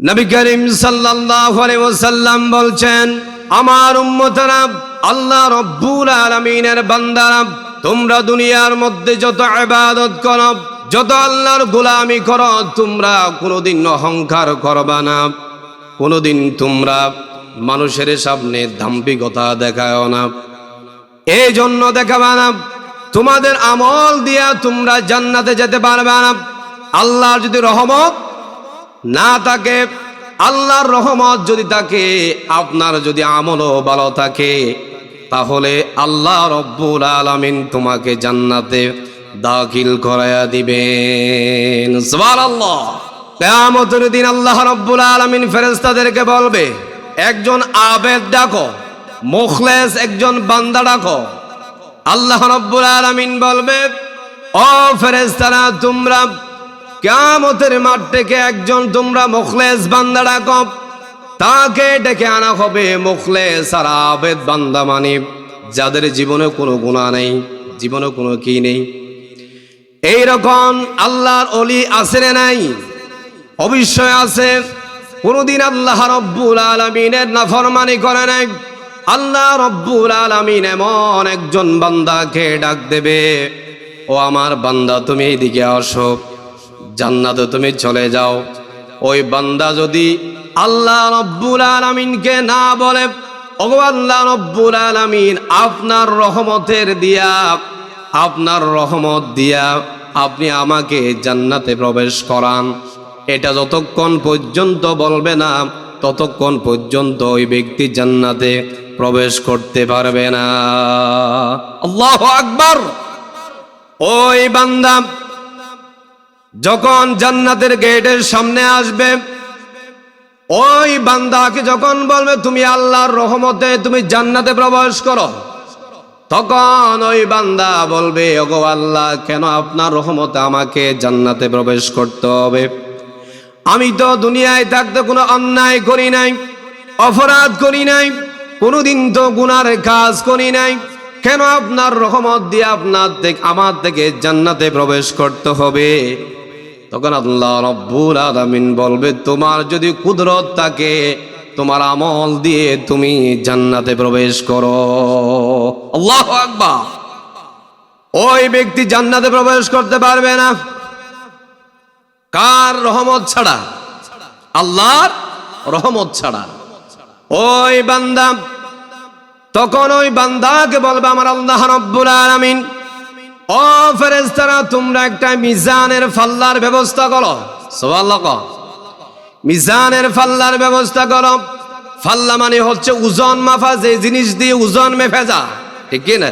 নবী করিম সাল্লাল্লাহু আলাইহি ওয়াসাল্লাম বলছেন, আমার উম্মতরা, আল্লাহ রাব্বুল আলামিনের বান্দারা, তোমরা দুনিয়ার মধ্যে যত ইবাদত করো, যত আল্লাহর গোলামি করো, তোমরা কোনোদিন অহংকার করবা না, কোনোদিন তোমরা মানুষের সামনে দাম্ভিকতা দেখাও না। এই জন্য দেখাবা না, তোমাদের আমল দিয়া তোমরা জান্নাতে যেতে পারবে না। আল্লাহর যদি রহমত না থাকে, আল্লাহর রহমত যদি থাকে, আপনার যদি আমলও ভালো থাকে, তাহলে আল্লাহ রব্বুল আলামিন তোমাকে জান্নাতে দাখিল করায়া দিবেন। সুবহানাল্লাহ। কিয়ামতের দিন আল্লাহ রব্বুল আলামিন ফেরেশতাদেরকে বলবে, একজন আবেদ ডাকো, মুখলেস একজন বান্দা ডাকো। আল্লাহ রব্বুল আলামিন বলবে, ও ফেরেশতারা, তোমরা কিয়ামতের মাঠ থেকে একজন তোমরা মুখলেস বান্দা ডাকো। তাকে ডেকে আনা হবে। মুখলেস আর আবেদ বান্দা মানে যাদের জীবনে কোনো গুনাহ নেই, জীবনে কোনো কি নেই। এইরকম আল্লাহর ওলি আছে না নাই? অবশ্যই আছে। কোনদিন আল্লাহ রব্বুল আলামিনের নাফরমানি করে নাই। আল্লাহ রব্বুল আলামিন এমন একজন বান্দাকে ডাক দেবে, ও আমার বান্দা, তুমি এইদিকে আসো, জান্নাতে তুমি চলে যাও। ওই বান্দা যদি আল্লাহ রব্বুল আলামিনকে না বলে, ও আল্লাহ রব্বুল আলামিন, আপনার রহমতের দিয়া, আপনার রহমত দিয়া আপনি আমাকে জান্নাতে প্রবেশ করান, এটা যতক্ষণ পর্যন্ত বলবে না, ততক্ষণ পর্যন্ত ওই ব্যক্তি জান্নাতে প্রবেশ করতে পারবে না। আল্লাহু আকবার। ওই বান্দা যখন জান্নাতের গেটের সামনে আসবে, ওই বান্দাকে যখন বলবে, তুমি আল্লাহর রহমতে তুমি জান্নাতে প্রবেশ করো, তখন ওই বান্দা বলবে, ওগো আল্লাহ, কেন আপনার রহমতে আমাকে জান্নাতে প্রবেশ করতে হবে? আমি তো দুনিয়ায় থাকতে কোনো অন্যায় করি নাই, অপরাধ করি নাই, কোনোদিন তো গুনার কাজ করি নাই, কেন আপনার রহমত দিয়ে আমার থেকে জান্নাতে প্রবেশ করতে হবে? তখন আল্লাহ রব্বুল আলামিন বলবে, তোমার যদি কুদরত থাকে, তোমার আমল দিয়ে তুমি জান্নাতে প্রবেশ করো। আল্লাহু আকবার। ওই ব্যক্তি জান্নাতে প্রবেশ করতে পারবে না। কার রহমত ছাড়া? আল্লাহর রহমত ছাড়া। ওই বান্দা তখন ওই বান্দাকে বলবে, আমার আল্লাহ রব্বুল আলামিন, ও ফেরেশতারা, তোমরা একটা মিজানের ফাল্লার ব্যবস্থা করো। সুবহানাল্লাহ। মিজানের ফাল্লার ব্যবস্থা করো। ফাল্লা মানে হচ্ছে ওজন মাপা, যে জিনিস দিয়ে ওজন মেপে যা, ঠিক কি না?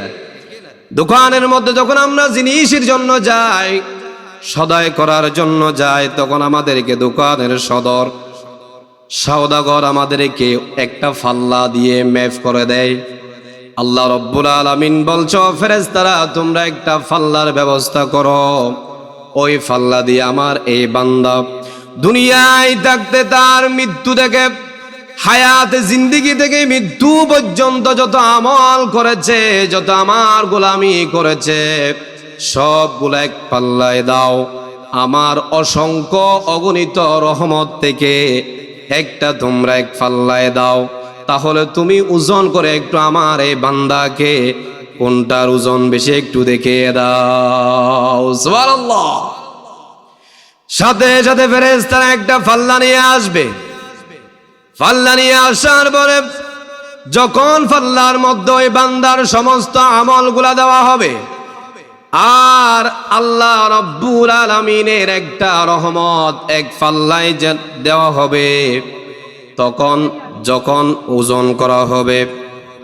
দোকানের মধ্যে যখন আমরা জিনিসের জন্য যাই, সদাই করার জন্য যাই, তখন আমাদেরকে দোকানের সওদাগর আমাদেরকে একটা ফাল্লা দিয়ে মেপ করে দেয়। আল্লাহ রব্বুল আলামিন বলছো, ফেরেশতারা, তোমরা একটা ফাল্লার ব্যবস্থা করো। ওই ফাল্লা দিয়ে আমার এই বান্দা দুনিয়ায় থাকতে তার মৃত্যু থেকে, হায়াতে জিন্দেগি থেকে মৃত্যু পর্যন্ত যত আমল করেছে, যত আমার গোলামি করেছে, সবগুলো এক পাল্লায় দাও। আমার অসংখ্য অগণিত রহমত থেকে একটা তোমরা এক পাল্লায় দাও। তাহলে তুমি ওজন করে একটু আমার এই বান্দাকে কোনটার ওজন বেশি একটু দেখিয়ে দাও। সুবহানাল্লাহ। সাথে সাথে ফেরেশতারা একটা পাল্লা নিয়ে আসবে। পাল্লা নিয়ে আসার পরে যখন পাল্লার মধ্যে ওই বান্দার সমস্ত আমলগুলা দেওয়া হবে, আর আল্লাহ রব্বুল আলামিনের একটা রহমত এক পাল্লায় দেওয়া হবে, তখন যখন ওজন করা হবে,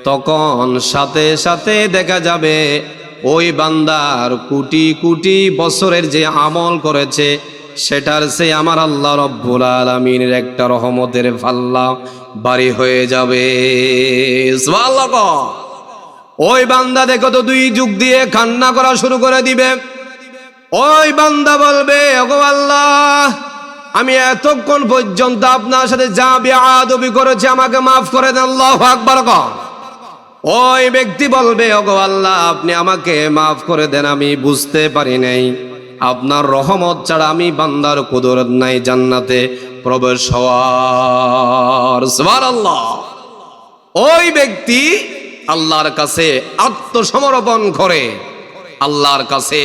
তখন সাথে সাথে দেখা যাবে ওই বান্দার কোটি কোটি বছরের যে আমল করেছে, সেটার সে আমার আল্লাহ রব্বুল আলামিনের একটা রহমতের পাল্লা ভারী হয়ে যাবে। সুবহানাল্লাহ। ওই বান্দা দেখো তো 2 যুগ দিয়ে কান্না করা শুরু করে দিবে। ওই বান্দা বলবে, ওগো আল্লাহ, আমি এতক্ষণ পর্যন্ত আপনার সাথে যা বেয়াদবি করেছি, আমাকে মাফ করে দেন। আল্লাহু আকবার। ওই ব্যক্তি বলবে, ওগো আল্লাহ, আপনি আমাকে মাফ করে দেন, আমি বুঝতে পারি নাই, আপনার রহমত ছাড়া আমি বান্দার কুদরত নাই জান্নাতে প্রবেশ হওয়ার। সুবহানাল্লাহ। ওই ব্যক্তি আল্লাহর কাছে আত্মসমর্পণ করে আল্লাহর কাছে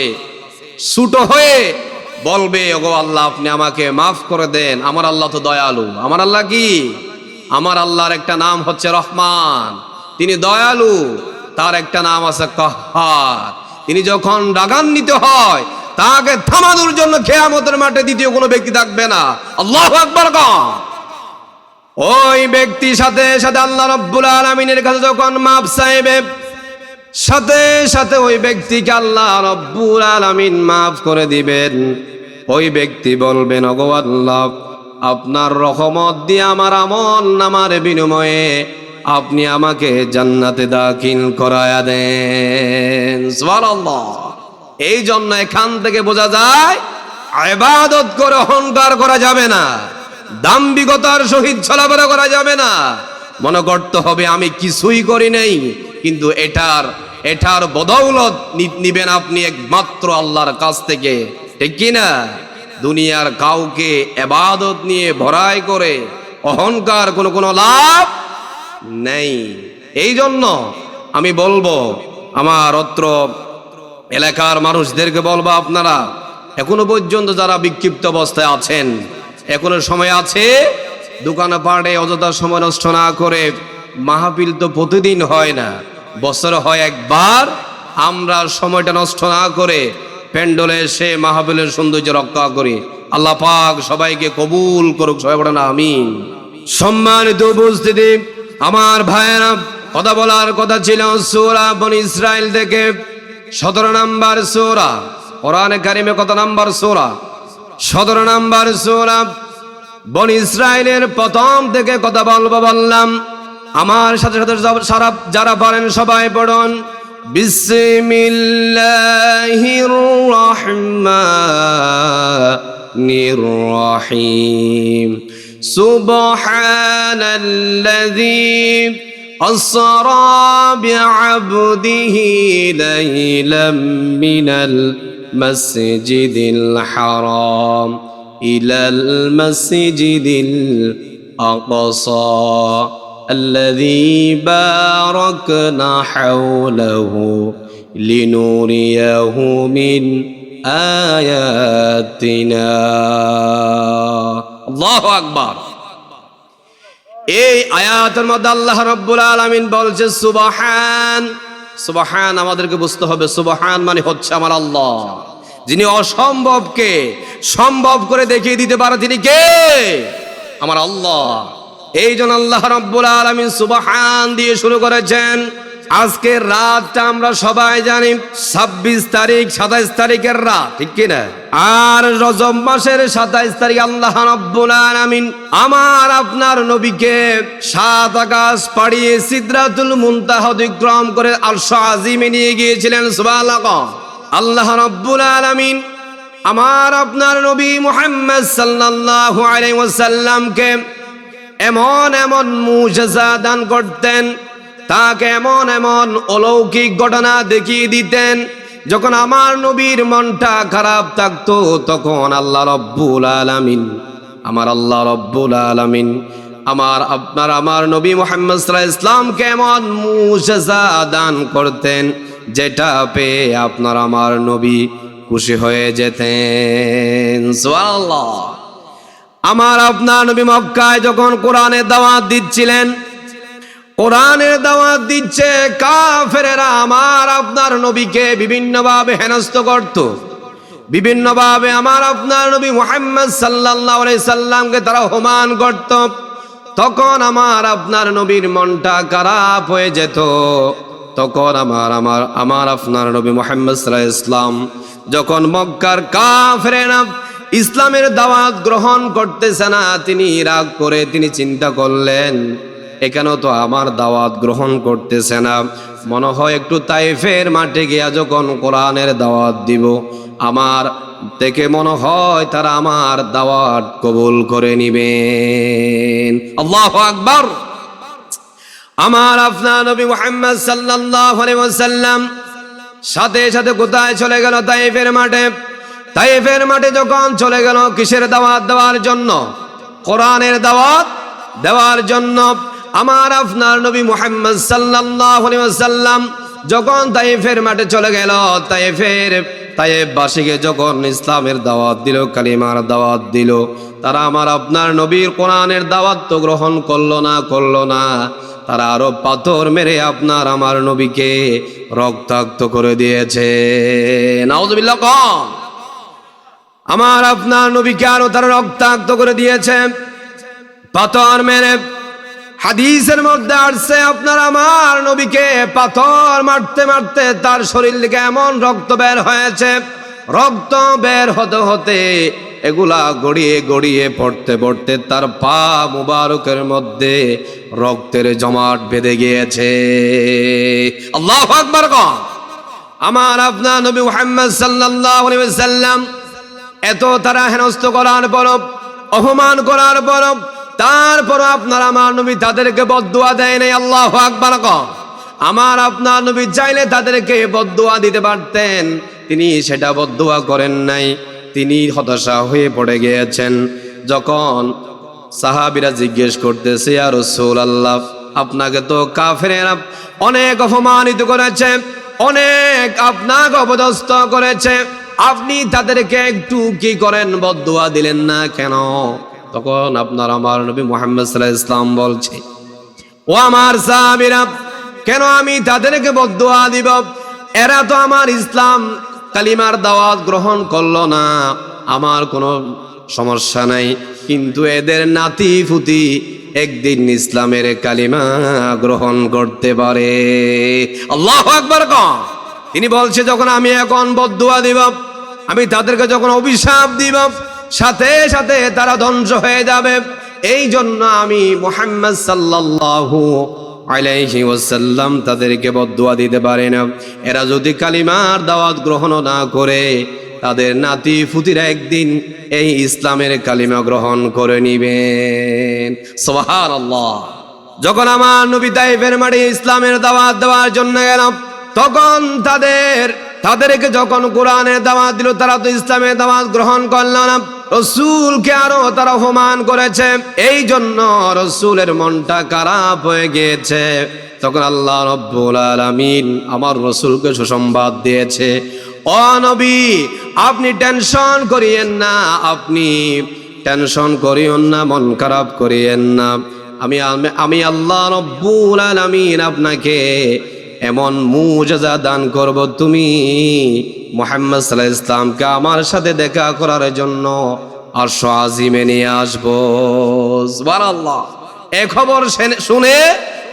ছুটো হয়ে বলবে, ওগো আল্লাহ, আপনি আমাকে মাফ করে দেন। আমার আল্লাহ তো দয়ালু। আমার আল্লাহ কি? আমার আল্লাহর একটা নাম হচ্ছে রহমান, তিনি দয়ালু। তার একটা নাম আছে কাহ্হার। তিনি যখন রাগান্বিত হয়, তাকে থামানোর জন্য কিয়ামতের মাঠে দ্বিতীয় কোনো ব্যক্তি থাকবে না। আল্লাহু আকবার। ওই ব্যক্তি সাথে সাথে আল্লাহ রাব্বুল আলামিনের কাছে যখন মাফ চাইবে, সাথে সাথে ওই ব্যক্তিকে আল্লাহ রাব্বুল আলামিন মাফ করে দিবেন। ওই ব্যক্তি বলবেন, ওগো আল্লাহ, আপনার রহমত দিয়ে আমার আমল নামার বিনিময়ে আপনি আমাকে জান্নাতে দাখিল করায়া দেন। সুবহানাল্লাহ। এই জন্য এখান থেকে বোঝা যায়, ইবাদত করে অহংকার করা যাবে না, দাম্ভিকতার সহিত চলাফেরা করা যাবে না। মনে করতে হবে আমি কিছুই করি নাই, কিন্তু এটার বদৌলত নিবেন আপনি একমাত্র আল্লাহর কাছ থেকে, ঠিক কি না? দুনিয়ার কাউকে ইবাদত নিয়ে ভরাই করে অহংকার কোনো লাভ নেই। এই জন্য আমি বলবো, আমার অত্র এলাকার মানুষদেরকে বলবো, আপনারা এখনো পর্যন্ত যারা বিক্ষিপ্ত অবস্থায় আছেন, এখনো সময় আছে। দোকানে পাড়ে অযথা সময় নষ্ট না করে, মাহফিল তো প্রতিদিন হয় না, বছরে হয় একবার। আমরা সময়টা নষ্ট না করে প্যান্ডেলে এসে মাহফিলের সৌন্দর্য রক্ষা করি। আল্লাহ পাক সবাইকে কবুল করুক। সবাই বলেন আমিন। সম্মানিত উপস্থিতি, আমার ভাইয়েরা, কথা বলার কথা ছিল সূরা বনী ইসরাইল থেকে 17 নম্বর সূরা। কোরআনে কারিমে কত নম্বর সূরা? 17 নম্বর সূরা। বনী ইসরাইলের প্রথম থেকে কথা বললাম। আমার সাথে সাথে যারা পারেন সবাই পড়ুন। বিসমিল্লাহির রহমানির রহিম। সুবহানাল্লাযী আসরা বিআবদিহি লাইলাম মিনাল মাসজিদিল হারাম ইলাল মাসজিদিল আকসা الذي باركنا حوله لنريه من آياتنا الله أكبر। এই আয়াতের মধ্যে আল্লাহ রাব্বুল আলামিন বলছে সুবহান। সুবহান আমাদেরকে বুঝতে হবে, সুবহান মানে হচ্ছে আমার আল্লাহ, যিনি অসম্ভবকে সম্ভব করে দেখিয়ে দিতে পারে। তিনি কে? আমার আল্লাহ। এই জন্য আল্লাহ রাব্বুল আলামিন সুবহান দিয়ে শুরু করেছেন। আজকের রাতটা আমরা সবাই জানি 26 তারিখ, 27 তারিখের রাত, ঠিক কিনা? আর রজব মাসের 27 তারিখ আল্লাহ রাব্বুল আলামিন আমার আপনার নবীকে 7 আকাশ পাড়িয়ে সিদরাতুল মুনতাহা অতিক্রম করে আরশ আজিমে নিয়ে গিয়েছিলেন। সুবহানাল্লাহ। আল্লাহ রাব্বুল আলামিন আমার আপনার নবী মুহাম্মদ সাল্লাল্লাহু আলাইহি ওয়াসাল্লামকে এমন এমন মুজিজা দান করতেন, তাকে এমন এমন অলৌকিক ঘটনা দেখিয়ে দিতেন। যখন আমার নবীর মনটা খারাপ থাকতো, তখন আল্লাহ রাব্বুল আলামিন, আমার আল্লাহ রাব্বুল আলামিন আমার নবী মুহাম্মদ সাল্লাল্লাহু আলাইহি ওয়াসাল্লামকে এমন মুজিজা দান করতেন, যেটা পেয়ে আপনার আমার নবী খুশি হয়ে যেতেন। সুবহানাল্লাহ। আমার আপনার নবী মক্কায় যখন কোরআনের দাওয়াত দিচ্ছিলেন, কোরআনের দাওয়াত দিচ্ছে, কাফেরেরা আমার আপনার নবীকে বিভিন্নভাবে হেনস্থ করত, বিভিন্নভাবে আমার আপনার নবী মুহাম্মদ সাল্লাল্লাহু আলাইহি সাল্লামকে তারা অপমান করত। তখন আমার আপনার নবীর মনটা খারাপ হয়ে যেত। তখন আমার আপনার নবী মুহাম্মদ সাল্লাল্লাহু আলাইহি সাল্লাম যখন মক্কার কাফেরেরা ইসলামের দাওয়াত গ্রহণ করতেছে না, তিনি রাগ করে তিনি চিন্তা করলেন, এখানেও তো আমার দাওয়াত গ্রহণ করতেছে না, মনে হয় একটু তাইফের মাঠে গিয়া যখন কোরআনের দাওয়াত দিব, আমার থেকে মনে হয় তারা আমার দাওয়াত কবুল করে নিবেন। আল্লাহু আকবার। আমার আপনার নবী মুহাম্মদ সাল্লাল্লাহু আলাইহি ওয়াসাল্লাম সাথে সাথে কোথায় চলে গেল? তাইফের মাঠে। তাইফের মাঠে যখন চলে গেল কিসের দাওয়াত দেওয়ার জন্য? কোরআনের দাওয়াত দেওয়ার জন্য। আমার আপনার নবী মুহাম্মদ সাল্লাল্লাহু আলাইহি ওয়াসাল্লাম যখন তায়েফের মাঠে চলে গেল, তায়েফবাসীকে যখন ইসলামের দাওয়াত দিল, কালিমার দাওয়াত দিল, তারা আমার আপনার নবীর কোরআনের দাওয়াত তো গ্রহণ করলো না, তারা আরো পাথর মেরে আপনার আমার নবীকে রক্তাক্ত করে দিয়েছে। নাউযুবিল্লাহ। আমার আপনার নবীকে আরো তারা রক্তাক্ত করে দিয়েছে পাথর মেরে। হাদিসের মধ্যে আসছে আপনার আমার নবীকে পাথর মারতে মারতে তার শরীর থেকে এমন রক্ত বের হয়েছে, রক্ত বের হতে হতে এগুলা গড়িয়ে গড়িয়ে পড়তে পড়তে তার পা মুবারকের মধ্যে রক্তের জমাট বেঁধে গিয়েছে। আল্লাহু আকবার। আমার আপনার নবী মুহাম্মদ সাল্লাল্লাহু আলাইহি ওয়াসাল্লাম এত তারা হেনস্থ করার পর, অপমান করার পর, তারপর আপনার আমার নবী তাদেরকে বদদুয়া দেয় নাই। আল্লাহু আকবার। আমার আপনার নবী চাইলে তাদেরকে বদদুয়া দিতে পারতেন, তিনি সেটা বদদুয়া করেন নাই। তিনি হতাশা হয়ে পড়ে গিয়েছেন। যখন সাহাবীরা জিজ্ঞেস করতেছে, ইয়া রাসূলুল্লাহ, আপনাকে তো কাফেরেরা অনেক অপমানিত করেছে, অনেক আপনাকে অপদস্থ করেছে, আপনি তাদেরকে একটু কি করেন, বদদুয়া দিলেন না কেন? তখন আপনার আমার নবী মুহাম্মদ সাল্লাল্লাহু আলাইহি ওয়াসাল্লাম বলছে, ও আমার সাহাবীরা, কেন আমি তাদেরকে বদদুয়া দিব? এরা তো আমার ইসলাম কালিমার দাওয়াত গ্রহণ করলো না, আমার কোনো সমস্যা নাই, কিন্তু এদের নাতি ফুতি একদিন ইসলামের কালিমা গ্রহণ করতে পারে। আল্লাহু আকবার। তিনি বলছে, যখন আমি এখন বদদুয়া দিব, আমি তাদেরকে যখন অভিশাপ দিব, সাথে সাথে তারা ধ্বংস হয়ে যাবে। এই জন্য আমি মুহাম্মদ সাল্লাল্লাহু আলাইহি ওয়াসাল্লাম তাদেরকে বদদুয়া দিতে পারি না। এরা যদি কালিমার দাওয়াত গ্রহণ না করে, তাদের নাতি ফুতিরা একদিন এই ইসলামের কালিমা গ্রহণ করে নিবেন। সুবহানাল্লাহ। যখন আমার নবী তায়েফের মাঠে ইসলামের দাওয়াত দেওয়ার জন্য গেল, তখন তাদেরকে যখন কোরআনের দাওয়াত দিল, তারা তো ইসলামের দাওয়াত গ্রহণ করল না, রাসূলকে আরো তারা অপমান করেছে। এই জন্য রাসূলের মনটা খারাপ হয়ে গিয়েছে। তখন আল্লাহ রাব্বুল আলামিন আমার রাসূলকে সুসংবাদ দিয়েছে, ও নবী, আপনি টেনশন করিয়েন না, আপনি টেনশন করিয়েন না, মন খারাপ করিয়েন না। আমি আল্লাহ রাব্বুল আলামিন আপনাকে এমন মুজিজা দান করব, তুমি মুহাম্মদ সাল্লাল্লাহু আলাইহি ওয়াসাল্লামকে আমার সাথে দেখা করার জন্য আরশ আজিমে নিয়ে আসবো। সুবহানাল্লাহ। এই খবর শুনে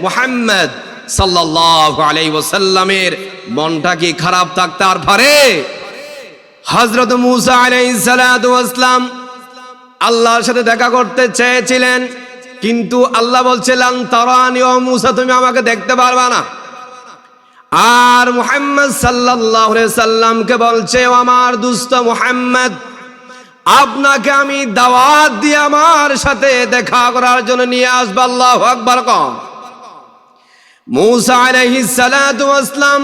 মুহাম্মদ সাল্লাল্লাহু আলাইহি ওয়াসাল্লামের মনটা কি খারাপ থাকতে আর পারে? হযরত মূসা আলাইহিস সালাতু ওয়াস সালাম আল্লাহর সাথে দেখা করতে চেয়েছিলেন, কিন্তু আল্লাহ বলছে, লান তারানি, ও মূসা, তুমি আমাকে দেখতে পারবা না। আর মুহাম্মদ সাল্লাল্লাহু আলাইহি সাল্লামকে বলছে, ও আমার দুস্থ মুহাম্মদ, আপনাকে আমি দাওয়াত দিয়ে আমার সাথে দেখা করার জন্য নিয়ে আসবো। আল্লাহু আকবার। মূসা আলাইহিস সালাতু ওয়াস সালাম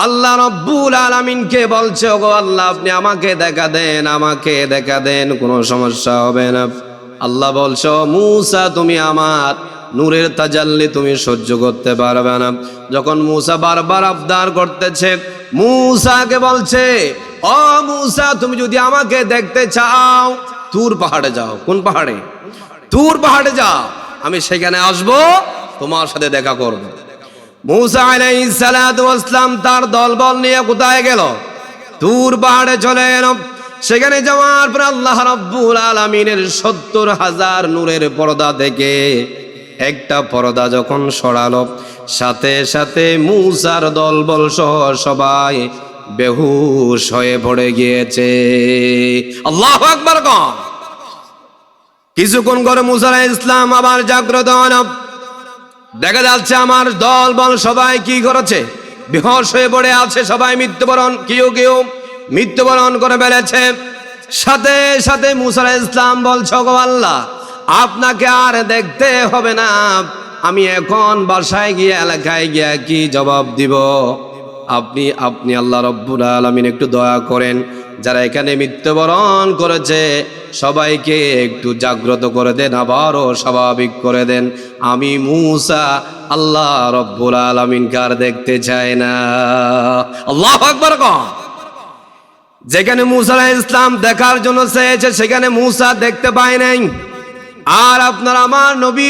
আল্লাহ রাব্বুল আলামিনকে বলছে, ওগো আল্লাহ, আপনি আমাকে দেখা দেন, কোনো সমস্যা হবে না। আল্লাহ বলছে, মূসা, তুমি আমার নূরের তাজাল্লি তুমি সহ্য করতে পারবে না। যখন মূসা বারবার আবদার করতেছে, মূসাকে বলছে, ও মূসা, তুমি যদি আমাকে দেখতে চাও, তুর পাহাড়ে যাও। কোন পাহাড়ে? তুর পাহাড়ে যাও, আমি সেখানে আসবো, তোমার সাথে দেখা করব। মূসা আলাইহিস সালাতু ওয়াস সালাম তার দলবল নিয়ে কোথায় গেল? তুর পাহাড়ে চলে গেল। সেখানে যাওয়ার পর আল্লাহ রাব্বুল আলামিনের ৭০,০০০ নূরের পর্দা থেকে একটা পর্দা যখন সরালো, সাথে সাথে মূসার দলবল সহ সবাই বেহুশ হয়ে পড়ে গিয়েছে। আল্লাহু আকবার। কিছুক্ষণ করে মূসা আলাইহিস সালাম আবার জাগ্রত হন। দেখা যাচ্ছে আমার দলবল সবাই কি করেছে? বেহুশ হয়ে পড়ে আছে, সবাই মৃত্যুবরণ, কেউ মৃত্যুবরণ করে ফেলেছে। সাথে সাথে মূসা আলাইহিস সালাম বলছে, ওগো আল্লাহ, আপনাকে আর দেখতে হবে না, আমি এখন বাসায় গিয়ে এলাকায় গিয়ে কি জবাব দিব? আপনি আল্লাহ রাব্বুল আলামিন একটু দয়া করেন, যারা এখানে মৃত্যুবরণ করেছে সবাইকে একটু জাগ্রত করে দেন, আবারও স্বাভাবিক করে দেন। আমি মূসা আল্লাহ রব্বুল আলামিনকে আর দেখতে চাই না। আল্লাহু আকবার। যেখানে মূসা আলাইহিস সালাম দেখার জন্য চেয়েছে সেখানে মূসা দেখতে পায় নাই। আর আপনার আমার নবী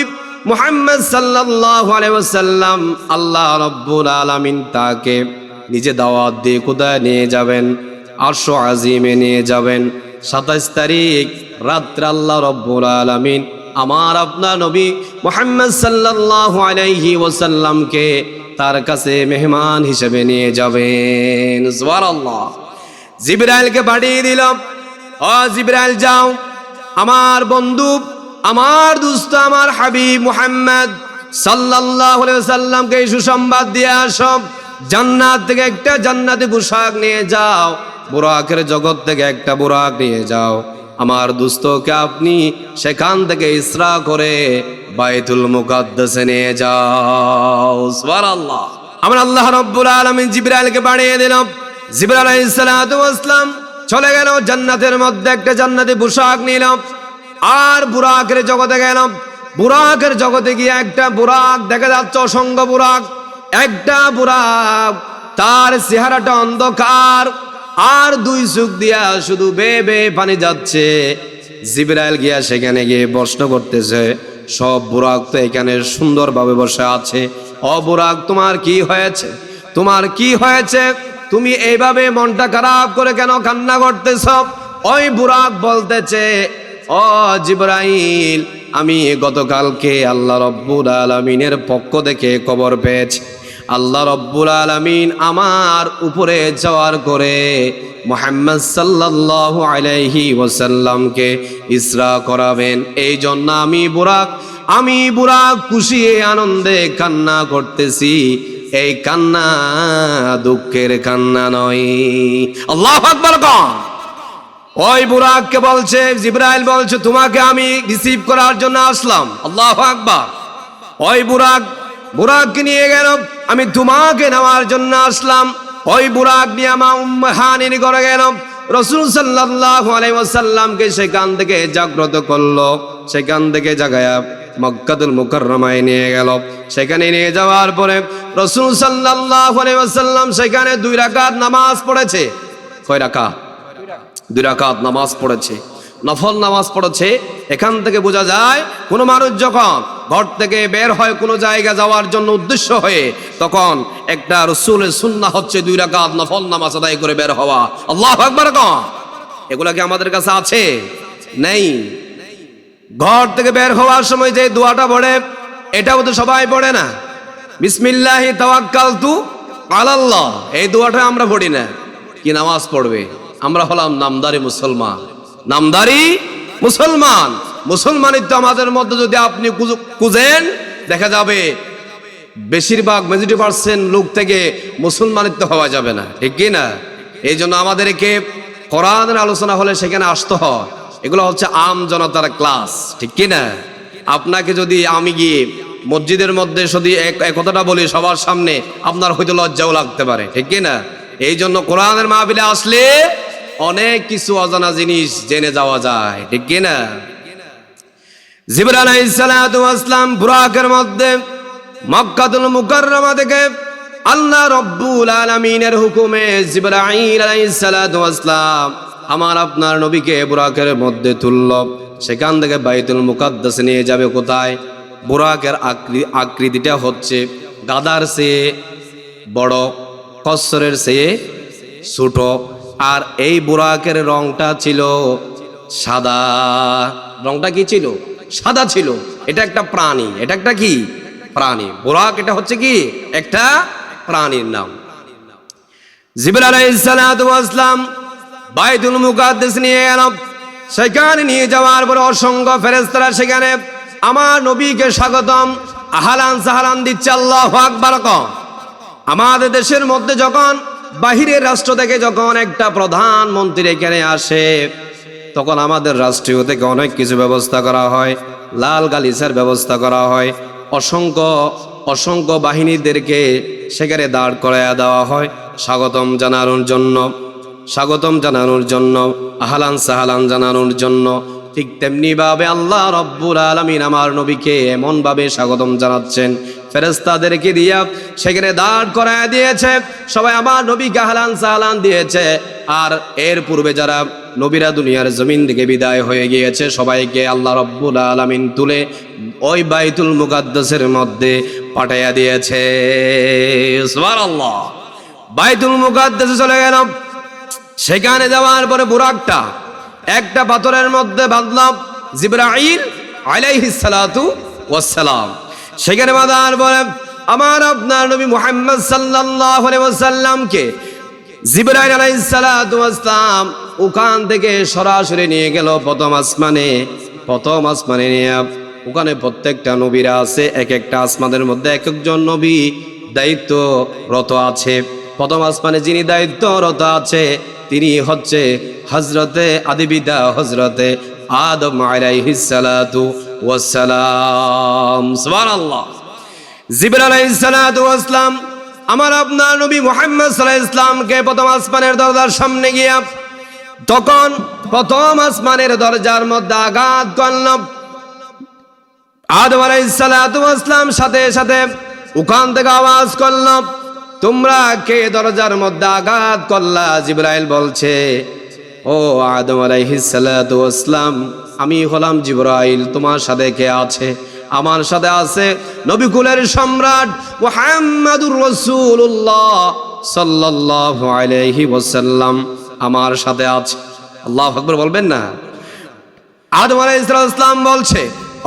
মুহাম্মদ সাল্লাল্লাহু আলাইহি ওয়াসাল্লাম আল্লাহ রাব্বুল আলামিন তাকে নিজে দাওয়াত দিয়ে কোথায় নিয়ে যাবেন? আরশ আজিমে নিয়ে যাবেন। 27 তারিখ রাত্রে আল্লাহ রাব্বুল আলামিন আমার আপনার নবী মুহাম্মদ সাল্লাল্লাহু আলাইহি ওয়াসাল্লামকে তার কাছে মেহমান হিসেবে নিয়ে যাবেন। সুবহানাল্লাহ। জিবরাইলকে পাঠিয়ে দিল, ও জিবরাইল যাও, আমার বন্ধু, আমার দুস্ত, আমার হাবিব মুহাম্মদ সাল্লাল্লাহু আলাইহি ওয়াসাল্লামকে সুসংবাদ দিয়ে আসো। জান্নাত থেকে একটা জান্নাতি পোশাক নিয়ে যাও, বুরাকের জগৎ থেকে একটা বুরাক নিয়ে যাও। আমার দুস্তকে আপনি সেখান থেকে ইসরা করে বাইতুল মুকাদ্দাসে নিয়ে যাও। সুবহানাল্লাহ। আমার আল্লাহ রাব্বুল আলামিন জিবরাইলকে পাঠিয়ে দিলেন। জিবরাইল আলাইহিস সালাতু ওয়াস সালাম চলে গেল, জান্নাতের মধ্যে একটা জান্নাতি পোশাক নিল আর বুরাকের জগতে গেল। বুরাকের জগতে গিয়ে একটা বুরাক দেখা যাচ্ছে, অসংখ্য বুরাক। একটা বুরাক তার চেহারাটা অন্ধকার আর দুই চোখ দিয়া শুধু বেয়ে বেয়ে পানি যাচ্ছে। জিবরাইল গিয়া সেখানে গিয়ে প্রশ্ন করতেছে, সব বুরাক তো এখানে সুন্দরভাবে বসে আছে, ও বুরাক তোমার কি হয়েছে? তোমার কি হয়েছে? তুমি এইভাবে মনটা খারাপ করে কেন কান্না করতেছ? ওই বুরাক বলতেছে, ও জিবরাইল, আমি গতকালকে আল্লাহ রব্বুল আলামিনের পক্ষ থেকে খবর পেয়েছি আল্লাহ রব্বুল আলামিন আমার উপরে যাওয়ার করে মুহাম্মদ সাল্লাল্লাহু আলাইহি ওয়াসাল্লামকে ইসরা করাবেন। এই জন্য আমি বুরাক খুশি আনন্দে কান্না করতেছি। এই কান্না দুঃখের কান্না নয়। আল্লাহু আকবার। ওই বুরাককে বলছে, জিবরাইল বলছে, তোমাকে আমি রিসিভ করার জন্য আসলাম। আল্লাহু আকবার। ওই বুরাককে নিয়ে গেল, আমি তোমাকে নেওয়ার জন্য আসলাম। ওই বুরাক নিয়ে মা উম্মে হানির ঘরে গেল। রাসূল সাল্লাল্লাহু আলাইহি ওয়াসাল্লামকে সেখান থেকে জাগ্রত করলো, সেখান থেকে জাগায়া মক্কাতুল মুকাররমায় নিয়ে গেল। সেখানে নিয়ে যাওয়ার পরে রাসূল সাল্লাল্লাহু আলাইহি ওয়াসাল্লাম সেখানে 2 রাকাত নামাজ পড়েছে। কয় রাকাত? 2 রাকাত নামাজ পড়েছে, নফল নামাজ পড়েছে। এখান থেকে বোঝা যায় কোনো মানুষ যখন ঘর থেকে বের হয় কোনো জায়গা যাওয়ার জন্য উদ্দেশ্য হয়ে, তখন একটা রাসূলের সুন্নাহ হচ্ছে 2 রাকাত নফল নামাজ আদায় করে বের হওয়া। আল্লাহু আকবার। এগুলা কি আমাদের কাছে আছে? নেই। ঘর থেকে বের হওয়ার সময় যে দোয়াটা পড়ে, এটাও তো সবাই পড়ে না। বিসমিল্লাহি তাওয়াক্কালতু আলাল্লাহ, এই দোয়াটা আমরা পড়ি না। কি নামাজ পড়বে? আমরা হলাম নামদারি মুসলমান। নামদারি মুসলমান। মুসলমানিত্ব আমাদের মধ্যে যদি আপনি খুঁজেন, দেখা যাবে বেশিরভাগ মেজরিটি% লোক থেকে মুসলমানিত্ব হওয়া যাবে না, ঠিক কি না? এই জন্য আমাদেরকে কোরআনের আলোচনা হলে সেখানে আসতে হয়। এগুলো হচ্ছে আম জনতার ক্লাস, ঠিক কি না? আপনাকে যদি আমি গিয়ে মসজিদের মধ্যে যদি এক কথাটা বলি সবার সামনে, আপনার হয়তো লজ্জাও লাগতে পারে, ঠিক কি না? এই জন্য কোরআনের মাহফিলে আসলে অনেক কিছু অজানা জিনিস জেনে যাওয়া যায়, ঠিক কি না? জিবরাইল আলাইহিস সালাতু ওয়াস সালাম বুরাকের মধ্যে মক্কাতুল মুকাররমা থেকে আল্লাহ রব্বুল আলামিনের হুকুমে জিবরাইল আলাইহিস সালাতু ওয়াস সালাম আমার আপনার নবীকে বুরাকের মধ্যে তুলল। সেখান থেকে বাইতুল মুকাদ্দাসে নিয়ে যাবে। কোথায়? বুরাকের আকৃতিটা হচ্ছে গাদার চেয়ে বড়, কচ্ছরের চেয়ে ছোট। আর এই বুরাকের রংটা ছিল সাদা। রংটা কি ছিল? সাদা ছিল। এটা একটা প্রাণী। এটা একটা কি প্রাণী? বুরাক এটা হচ্ছে কি একটা প্রাণীর নাম। জিবরাইল আলাইহিস সালাতু ওয়াস সালাম বাইতুল মুকাদ্দাস নিয়ে গেল। সেখানে নিয়ে যাওয়ার পর অসংখ্য ফেরেশতারা সেখানে আমার নবীকে স্বাগতম, আহলান সাহলান দিচ্ছে। আল্লাহু আকবার। আমাদের দেশের মধ্যে যখন বাহিরের রাষ্ট্র থেকে যখন একটা প্রধানমন্ত্রী এখানে আসে, তখন আমাদের রাষ্ট্রীয় থেকে অনেক কিছু ব্যবস্থা করা হয়। লাল গালিচার ব্যবস্থা করা হয়। অসংখ্য বাহিনীদেরকে সেখানে দাঁড় করাইয়া দেওয়া হয় স্বাগতম জানানোর জন্য। স্বাগতম জানানোর জন্য, আহলান সাহালান জানানোর জন্য, ঠিক তেমনি ভাবে আল্লাহ রব্বুল আলামিন আমার নবীকে এমন ভাবে স্বাগতম জানাচ্ছেন, ফেরেশতাদেরকে দিয়া সেখানে দাঁড় করায় দিয়েছে, সবাই আমার নবীকে আহলান সাহালান দিয়েছে। আর এর পূর্বে যারা নবীরা দুনিয়ার জমিন থেকে বিদায় হয়ে গিয়েছে, সবাইকে আল্লাহ রব্বুল আলামিন তুলে ওই বাইতুল মুকাদ্দাসের মধ্যে পাঠাইয়া দিয়েছে। সুবহানাল্লাহ। বাইতুল মুকাদ্দাসে চলে গেলাম। সেখানে যাওয়ার পরে বুরাকটা একটা পাথরের মধ্যে বাঁধলাম, জিবরাইল আলাইহিস সালাতু ওয়াস সালাম। সেখানে বাঁধার পরে আমার আপনার নবী মুহাম্মদ সাল্লাল্লাহু আলাইহি ওয়াসাল্লামকে জিবরাইল আলাইহিস সালাতু ওয়াস সালাম ওখান থেকে সরাসরি নিয়ে গেল প্রথম আসমানে। প্রথম আসমানে নিয়ে ওখানে প্রত্যেকটা নবীরা আছে, এক একটা আসমানের মধ্যে এক একজন নবী দায়িত্বরত আছে। প্রথম আসমানে যিনি দায়িত্বরত আছে তিনি হচ্ছে হযরতে আদিবিদা হযরতে আদম আলাইহিস সালাতু ওয়াস সালাম। সুবহানাল্লাহ। জিবরাইল আলাইহিস সালাতু ওয়াস সালাম আমার আপনার নবী মুহাম্মদ সাল্লাল্লাহু আলাইহি ওয়াসাল্লামকে প্রথম আসমানের দরজার সামনে গিয়া তখন প্রথম আসমানের দরজার মধ্যে আঘাত করলাম। আদম আলাইহিস সালাতু ওয়াস সালাম সাথে সাথে ওখান থেকে আওয়াজ করলাম, তোমরা কে দরজার মধ্যে আঘাত করলা? জিবরাইল বলছে, ও আদম আলাইহিস সালাতু ওয়াস সালাম, আমি হলাম জিবরাইল, তোমার সাথে কে আছে? আমার সাথে আছে নবী কুলের সম্রাট মুহাম্মাদুর রাসূলুল্লাহ সাল্লাল্লাহু আলাইহি ওয়াসাল্লাম আমার সাথে আছে। আল্লাহু আকবার বলবেন না? আদম আলাইহিস সালাম বলছে,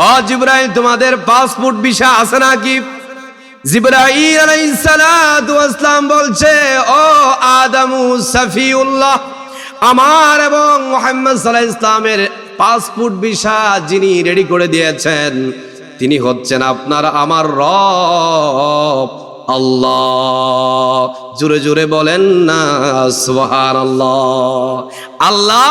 ও জিবরাইল, তোমাদের পাসপোর্ট ভিসা আছে নাকি? জিবরাইল আলাইহিস সালাতু ওয়াস সালাম বলছে, ও আদমু সাফিউল্লাহ, আমার এবং মুহাম্মদ সাল্লাল্লাহু আলাইহি ওয়াসাল্লামের পাসপোর্ট ভিসা যিনি রেডি করে দিয়েছেন তিনি হচ্ছেন আপনার আমার রব আল্লাহ। জোরে জোরে বলেন না সুবহানাল্লাহ। আল্লাহ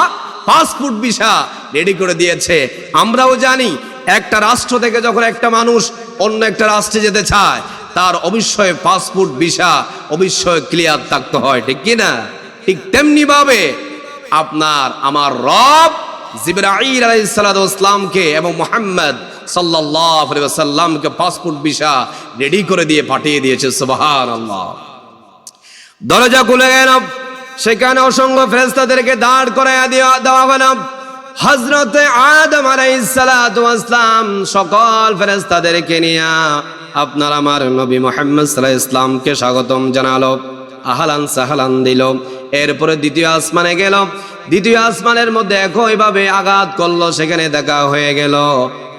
পাসপোর্ট ভিসা রেডি করে দিয়েছে। আমরাও জানি একটা রাষ্ট্র থেকে যখন একটা মানুষ অন্য একটা রাষ্ট্রে যেতে চায় তার অবশ্যই পাসপোর্ট ভিসা অবশ্যই ক্লিয়ার থাকতে হয়, ঠিক কি না? ঠিক তেমনি ভাবে আপনার আমার রব জিবরাইল আলাইহিস সালাতু ওয়াস সালামকে এবং মুহাম্মদ সাল্লাল্লাহু আলাইহি ওয়াসাল্লামকে পাসপোর্ট ভিসা রেডি করে দিয়ে পাঠিয়ে দিয়েছে। সুবহানাল্লাহ। দরজা খুলে গেল, সেখানে অসংখ্য ফেরেশতাদেরকে দাঁড় করাইয়া দেওয়া হলো। হযরতে আদম আলাইহিস সালাতু ওয়াস সালাম সকল ফেরেশতাদেরকে নিয়ে আপনার আমার নবী মুহাম্মদ সাল্লাল্লাহু আলাইহি ওয়াসাল্লামকে স্বাগতম জানালো, আহলান সাহলান দিল। এরপরে দ্বিতীয় আসমানে গেল। দ্বিতীয় আসমানের মধ্যে একইভাবে আঘাত করলো, সেখানে দেখা হয়ে গেল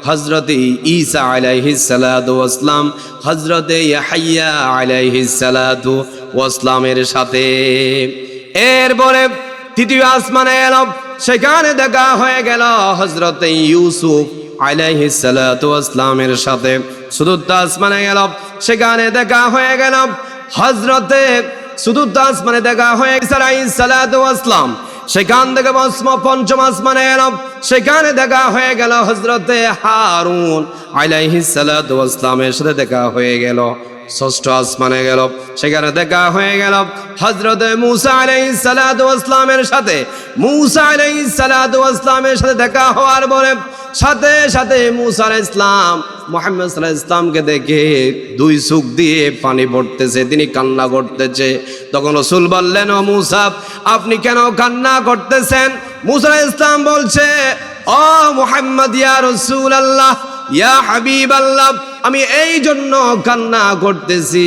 হযরতে ঈসা আলাইহিস সালাতু ওয়াস সালাম হযরতে ইয়াহইয়া আলাইহিস সালাতু ওয়াস সালামের সাথে। এরপরে তৃতীয় আসমানে এলো, সেখানে দেখা হয়ে গেল হযরতে ইউসুফ আলাইহিস সালাতু ওয়াস সালামের সাথে। চতুর্থ আসমানে গেল, সেখানে দেখা হয়ে গেল হযরতে চতুর্থ আসমানে দেখা হয়ে ঈসা আলাইহিস সালাতু ওয়াস সালাম। সেখান থেকে পঞ্চম আসমানে এলো, সেখানে দেখা হয়ে গেল হযরতে হারুন আলাইহিস সালাতু ওয়াস সালামের সাথে দেখা হয়ে গেল। ষষ্ঠ আসমানে গেল, সেখানে দেখা হয়ে গেল হযরতে মুসা আলাইহিস সালাতু ওয়াস সালামের সাথে। মুসা আলাইহিস সালাতু ওয়াস সালামের সাথে দেখা হওয়ার পরে সাথে সাথে মুসা আলাইহিস সালাম মুহাম্মদ সাল্লাল্লাহু আলাইহি ওয়াসাল্লামকে দেখে দুই চোখ দিয়ে পানি পড়তেছে, তিনি কান্না করতেছে। তখন রাসূল বললেন, ও মুসা, আপনি কেন কান্না করতেছেন? মুসা আলাইহিস সালাম বলছে, ও মুহাম্মদ ইয়া রাসূলুল্লাহ ইয়া হাবিবাল্লাহ, আমি এই জন্য কান্না করতেছি,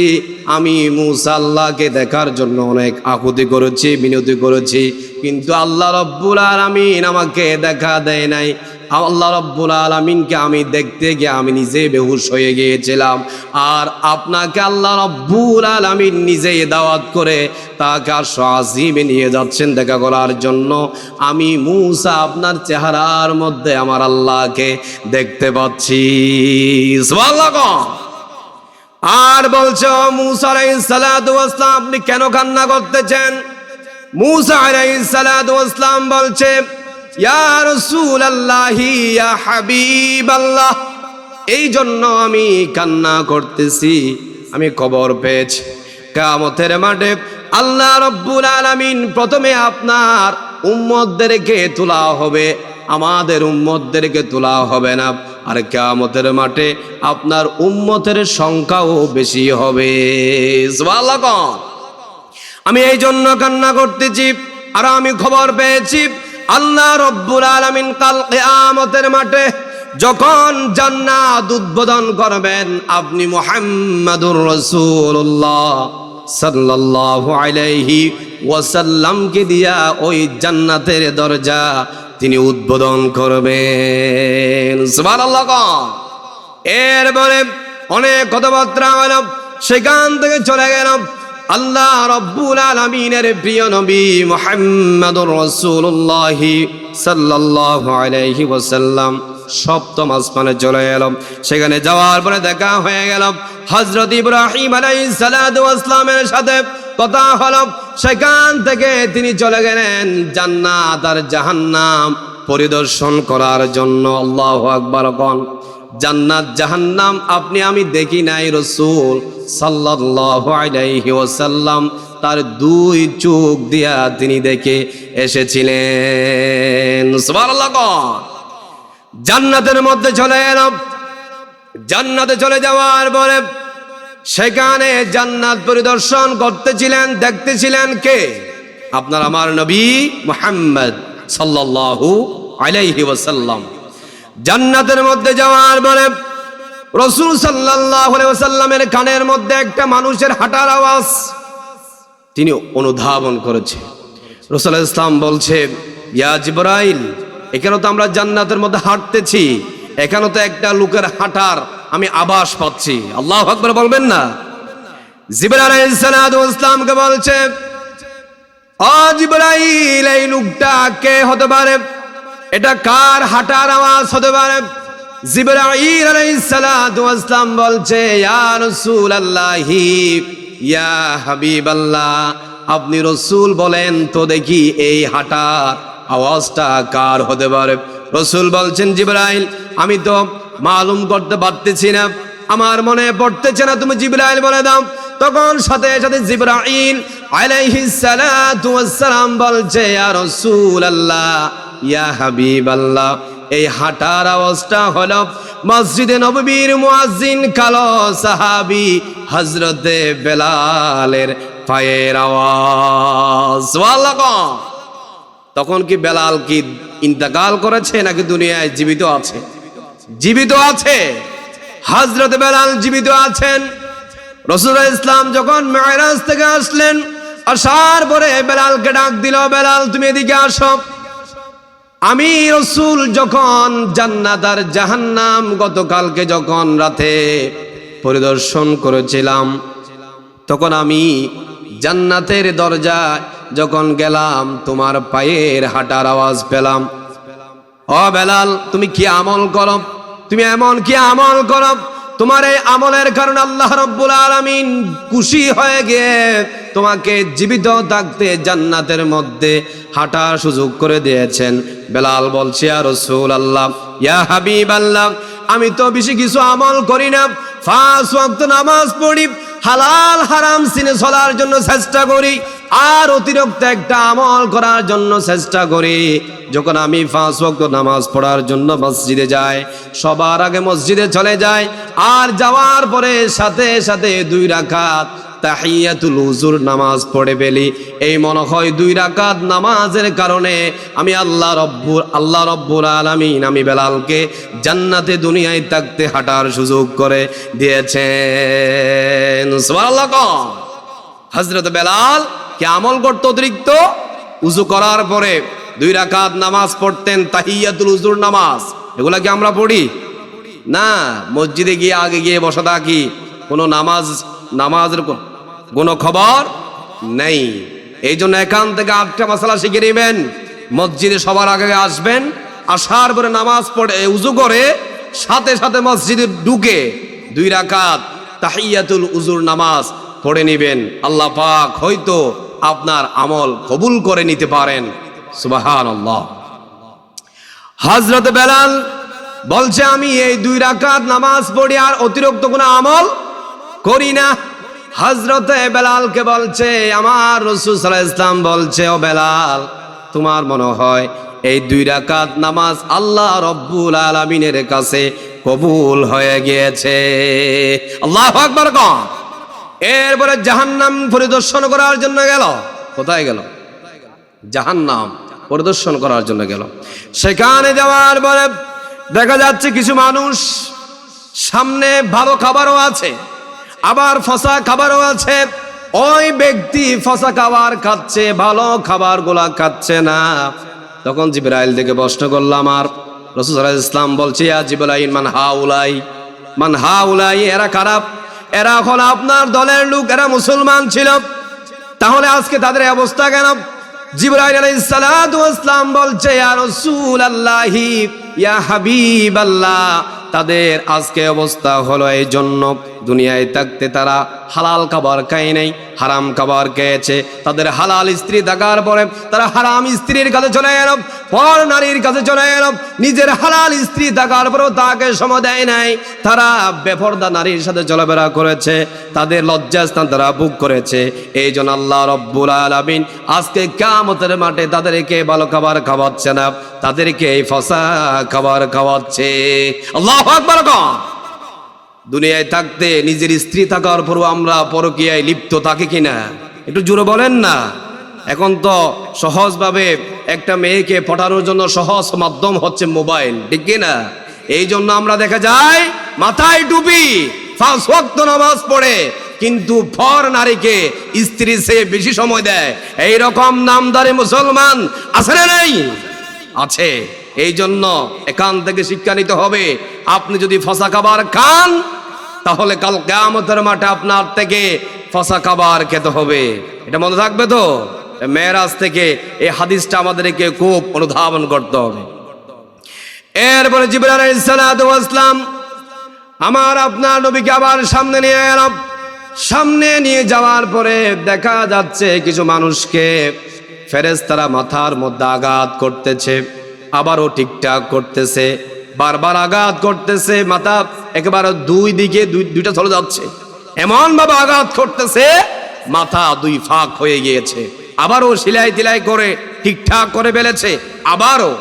আমি মুসা আল্লাহকে দেখার জন্য অনেক আকুতি করেছি, বিনতি করেছি, কিন্তু আল্লাহ রাব্বুল আলামিন আমাকে দেখা দেয় নাই। আল্লাহ রাব্বুল আলামিনকে আমি দেখতে গিয়ে আমি নিজে বেহুশ হয়ে গিয়েছিলাম। আর আপনাকে আল্লাহ রাব্বুল আলামিন নিজেই দাওয়াত করে তাকে আরশ আজিমে নিয়ে যাচ্ছেন দেখা করার জন্য। আমি মুসা আপনার চেহারার মধ্যে আমার আল্লাহকে দেখতে পাচ্ছি। সুবহানাল্লাহ। আর বলছে, মুসা আলাইহিস সালাতু ওয়াস সালাম, আপনি কেন কান্না করতেছেন? মুসা আলাইহিস সালাতু ওয়াস সালাম বলছে, ইয়া রাসূলুল্লাহ ইয়া হাবিবাল্লাহ, এই জন্য আমি কান্না করতেছি, আমি খবর পেয়েছি কিয়ামতের মাঠে আল্লাহ রব্বুল আলামিন প্রথমে আপনার উম্মতদেরকে তোলা হবে, আমাদের উম্মতদেরকে তোলা হবে না। আর কিয়ামতের মাঠে আপনার উম্মতের সংখ্যাও বেশি হবে। সুবহানাল্লাহ। আমি এই জন্য কান্না করতেছি, আর আমি খবর পেয়েছি আল্লাহ রব্বুল আলামিন কাল কিয়ামতের মাঠে যখন জান্নাত উদ্বোধন করবেন, আপনি মুহাম্মাদুর রাসূলুল্লাহ সাল্লাল্লাহু আলাইহি ওয়াসাল্লামকে দিয়া ওই জান্নাতের দরজা তিনি উদ্বোধন করবেন। সুবহানাল্লাহ। এরপরে অনেক কথাবার্তা হলো, সেখান থেকে চলে গেল আল্লাহ রব্বুল আলামিনের প্রিয় নবী মুহাম্মাদুর রাসূলুল্লাহ সাল্লাল্লাহু আলাইহি ওয়াসাল্লাম সপ্তম আসমানে চলে গেল। সেখানে যাওয়ার পরে দেখা হয়ে গেল হযরত ইব্রাহিম আলাইহিস সালাতু ওয়াস সালামের সাথে কথা হলো। সেখান থেকে তিনি চলে গেলেন জান্নাত আর জাহান্নাম পরিদর্শন করার জন্য। আল্লাহু আকবার। কোন জান্নাত জাহান্নাম আপনি আমি দেখি নাই, রাসূল সাল্লাল্লাহু আলাইহি ওয়াসাল্লাম তার দুই চোখ দিয়া তিনি দেখে এসেছিলেন। সুবহানাল্লাহ। জান্নাতের মধ্যে চলে এলাম। জান্নাতে চলে যাওয়ার পরে সেখানে জান্নাত পরিদর্শন করতেছিলেন, দেখতেছিলেন কে? আপনার আমার নবী মুহাম্মদ সাল্লাল্লাহু আলাইহি ওয়াসাল্লাম। জান্নাতের মধ্যে যাওয়ার পরে রাসূল সাল্লাল্লাহু আলাইহি ওয়াসাল্লামের কানের মধ্যে একটা মানুষের হাঁটার আওয়াজ তিনি অনুধাবন করেছে। রাসূল ইসলাম বলছে, ইয়া জিবরাইল, এখানে তো আমরা জান্নাতের মধ্যে হাঁটতেছি, এখানে তো একটা লোকের হাঁটার আমি আভাস পাচ্ছি। আল্লাহু আকবার বলবেন না? জিবরাইল আলাইহিস সালাতু ওয়াস সালামকে বলছে, ও জিবরাইল, এই লোকটা কে হতে পারে? এটা কার হাঁটার আওয়াজ হতে পারে? জিবরাইল আলাইহিস সালাতু ওয়াস সালাম বলছে, ইয়া রাসূলুল্লাহ, ইয়া হাবিবাল্লাহ, আপনি রাসূল বলেন তো দেখি এই হাঁটার আওয়াজটা কার হতে পারে? রাসূল বলছেন, জিবরাইল, আমি তো মালুম করতে পারতেছি না, আমার মনে পড়তেছে না, তুমি জিবরাইল বলে দাও। তখন সাথে সাথে জিবরাইল আলাইহিস সালাতু ওয়াস সালাম বলছে, ইয়া রাসূলুল্লাহ, ইয়া হাবিবাল্লাহ, এই হাঁটার আওয়াজটা হলো মসজিদে নববীর মুয়াজ্জিন কালো সাহাবী হযরতে বেলালের পায়ের আওয়াজ। সুবহানাল্লাহ। তখন কি বেলাল কি ইন্তেকাল করেছে নাকি দুনিয়ায় জীবিত আছে? জীবিত আছে। হযরত বেলাল জীবিত আছেন। রাসূলুল্লাহ ইসলাম যখন মিরাজ থেকে আসলেন, আসার পরে বেলালকে ডাক দিল, বেলাল তুমি এদিকে আসো। আমি রাসূল যখন জান্নাত আর জাহান্নাম গতকালকে যখন রাতে পরিদর্শন করেছিলাম, তখন আমি জান্নাতের দরজা যখন গেলাম তোমার পায়ের হাঁটার আওয়াজ পেলাম। ও বেলাল, তুমি কি আমল করো? তুমি এমন কি আমল করো? তোমার এই আমলের কারণে আল্লাহ রাব্বুল আলামিন খুশি হয়ে গিয়ে তোমাকে জীবিত থাকতে জান্নাতের মধ্যে হাঁটার সুযোগ করে দিয়েছেন। বেলাল বলছে, ইয়া রাসূলুল্লাহ, ইয়া হাবিবাল্লাহ, আমি তো বেশি কিছু আমল করি না, 5 ওয়াক্ত নামাজ পড়ি, হালাল হারাম চিনে চলার জন্য চেষ্টা করি, আর অতিরিক্ত একটা আমল করার জন্য চেষ্টা করি। যখন আমি 5 ওয়াক্ত নামাজ পড়ার জন্য মসজিদে যাই, সবার আগে মসজিদে চলে যাই, আর যাওয়ার পরে সাথে সাথে 2 রাকাত তাহিয়াতুল উজুর নামাজ পড়ে ফেলি। এই মনে হয় 2 রাকাত নামাজের কারণে আমি আল্লাহ রব্বুল আলামিন আমি বেলালকে জান্নাতে দুনিয়ায় থাকতে হাঁটার সুযোগ করে দিয়েছেন। সুবহানাল্লাহ। হযরত বেলাল কি আমল করত? অতিরিক্ত উযু করার পরে 2 রাকাত নামাজ পড়তেন, তাহিয়াতুল উজুর নামাজ। এগুলা কি আমরা পড়ি না? মসজিদে গিয়ে আগে গিয়ে বসা থাকি, কোনো নামাজের কোনো খবর নেই। এই জন্য এখান থেকে 8টা মাসালা শিখে নেবেন। মসজিদে সবার আগে আসবেন, আসার পরে নামাজ পড়ে উযু করে সাথে সাথে মসজিদে ঢুকে 2 রাকাত তাহিয়াতুল উজুর নামাজ পড়ে নেবেন। আল্লাহ পাক হয়তো আপনার আমল কবুল করে নিতে পারেন। সুবহানাল্লাহ। হযরত বেলাল বলছে, আমি এই 2 রাকাত নামাজ পড়ি আর অতিরিক্ত কোনো আমল করি না। হযরতে বেলালকে বলছে, আমার রাসূল সাল্লাল্লাহু আলাইহি ওয়াসাল্লাম বলছে, ও বেলাল, তোমার মনে হয় এই 2 রাকাত নামাজ আল্লাহ রব্বুল আলামিনের কাছে কবুল হয়ে গিয়েছে? আল্লাহু আকবার কোন। এরপরে জাহান্নাম পরিদর্শন করার জন্য গেল। কোথায় গেল? জাহান্নাম পরিদর্শন করার জন্য গেল। সেখানে যাওয়ার পরে দেখা যাচ্ছে কিছু মানুষ, সামনে ভালো খাবারও আছে, আবার ফসা খাবারও আছে। ওই ব্যক্তি ফসা খাবার খাচ্ছে, ভালো খাবারগুলা খাচ্ছে না। তখন জিবরাইল থেকে প্রশ্ন করল, আমার রাসূল সাল্লাল্লাহু আলাইহি ওয়াসাল্লাম বলছে, ইয়া জিবরাইল, মান হাউলাই, এরা খারাপ, এরা হলো আপনার দলের লোক, এরা মুসলমান ছিল, তাহলে আজকে তাদের অবস্থা কেন? জিবরাইল আলাইহিস সালাতু ওয়াস সালাম বলছে, ইয়া রাসূলুল্লাহি, ইয়া হাবিবাল্লাহ, তাদের আজকে অবস্থা হলো এই জন্য, দুনিয়ায় থাকতে তারা হালাল খাবার খায় নাই, হারাম খাবার খেয়েছে। তাদের হালাল স্ত্রী থাকার পরে তারা হারাম স্ত্রীর কাছে চলে গেল, পর নারীর কাছে চলে গেল। নিজের হালাল স্ত্রী থাকার পরেও তাকে সময় দেয় নাই, তারা বেপরদা নারীর সাথে চলাফেরা করেছে, তাদের লজ্জাস্থান তারা ভোগ করেছে। এই জন্য আল্লাহ রব্বুল আলামিন আজকে কিয়ামতের মাঠে তাদেরকে ভালো খাবার খাওয়াচ্ছে না, তাদেরকে এই ফসা খাবার খাওয়াচ্ছে। আল্লাহু আকবার। দুনিয়ায় থাকতে নিজের স্ত্রী থাকার পরও আমরা পরকীয়ায় লিপ্ত থাকি কিনা? একটু জোরে বলেন না। এখন তো সহজভাবে একটা মেয়েকে পটানোর জন্য সহজ মাধ্যম হচ্ছে মোবাইল, ঠিক কিনা? এই জন্য আমরা দেখা যায় মাথায় টুপি, 5 ওয়াক্ত নামাজ পড়ে, কিন্তু পর নারীকে স্ত্রী চেয়ে বেশি সময় দেয়। এই রকম নামদারি মুসলমান আছে না নাই? আছে। এই জন্য এখান থেকে শিক্ষা নিতে হবে, আপনি যদি ফসা খাবার খান তাহলে কাল কিয়ামতের মাঠে আপনার থেকে ফসা খাবার খেতে হবে। এটা মনে থাকবে তো? মেরাজ থেকে এই হাদিসটা আমাদেরকে খুব অনুধাবন করতে হবে। এরপরে জিবরাইল আলাইহিস সালাতু ওয়াস সালাম আমার আপনার নবীকে আবার সামনে নিয়ে এলাম। সামনে নিয়ে যাওয়ার পরে দেখা যাচ্ছে কিছু মানুষকে ফেরেশতারা মাথার মধ্যে আঘাত করতেছে, আবারও ঠিকঠাক করতেছে, বারবার আঘাত করতেছে, মাথা একেবারে দুই দিকে দুইটা চলে যাচ্ছে, এমন ভাবে আঘাত করতেছে মাথা 2 ফাঁক হয়ে গিয়েছে। আবারও সেলাই টিলাই করে ঠিকঠাক করে ফেলেছে, আবারও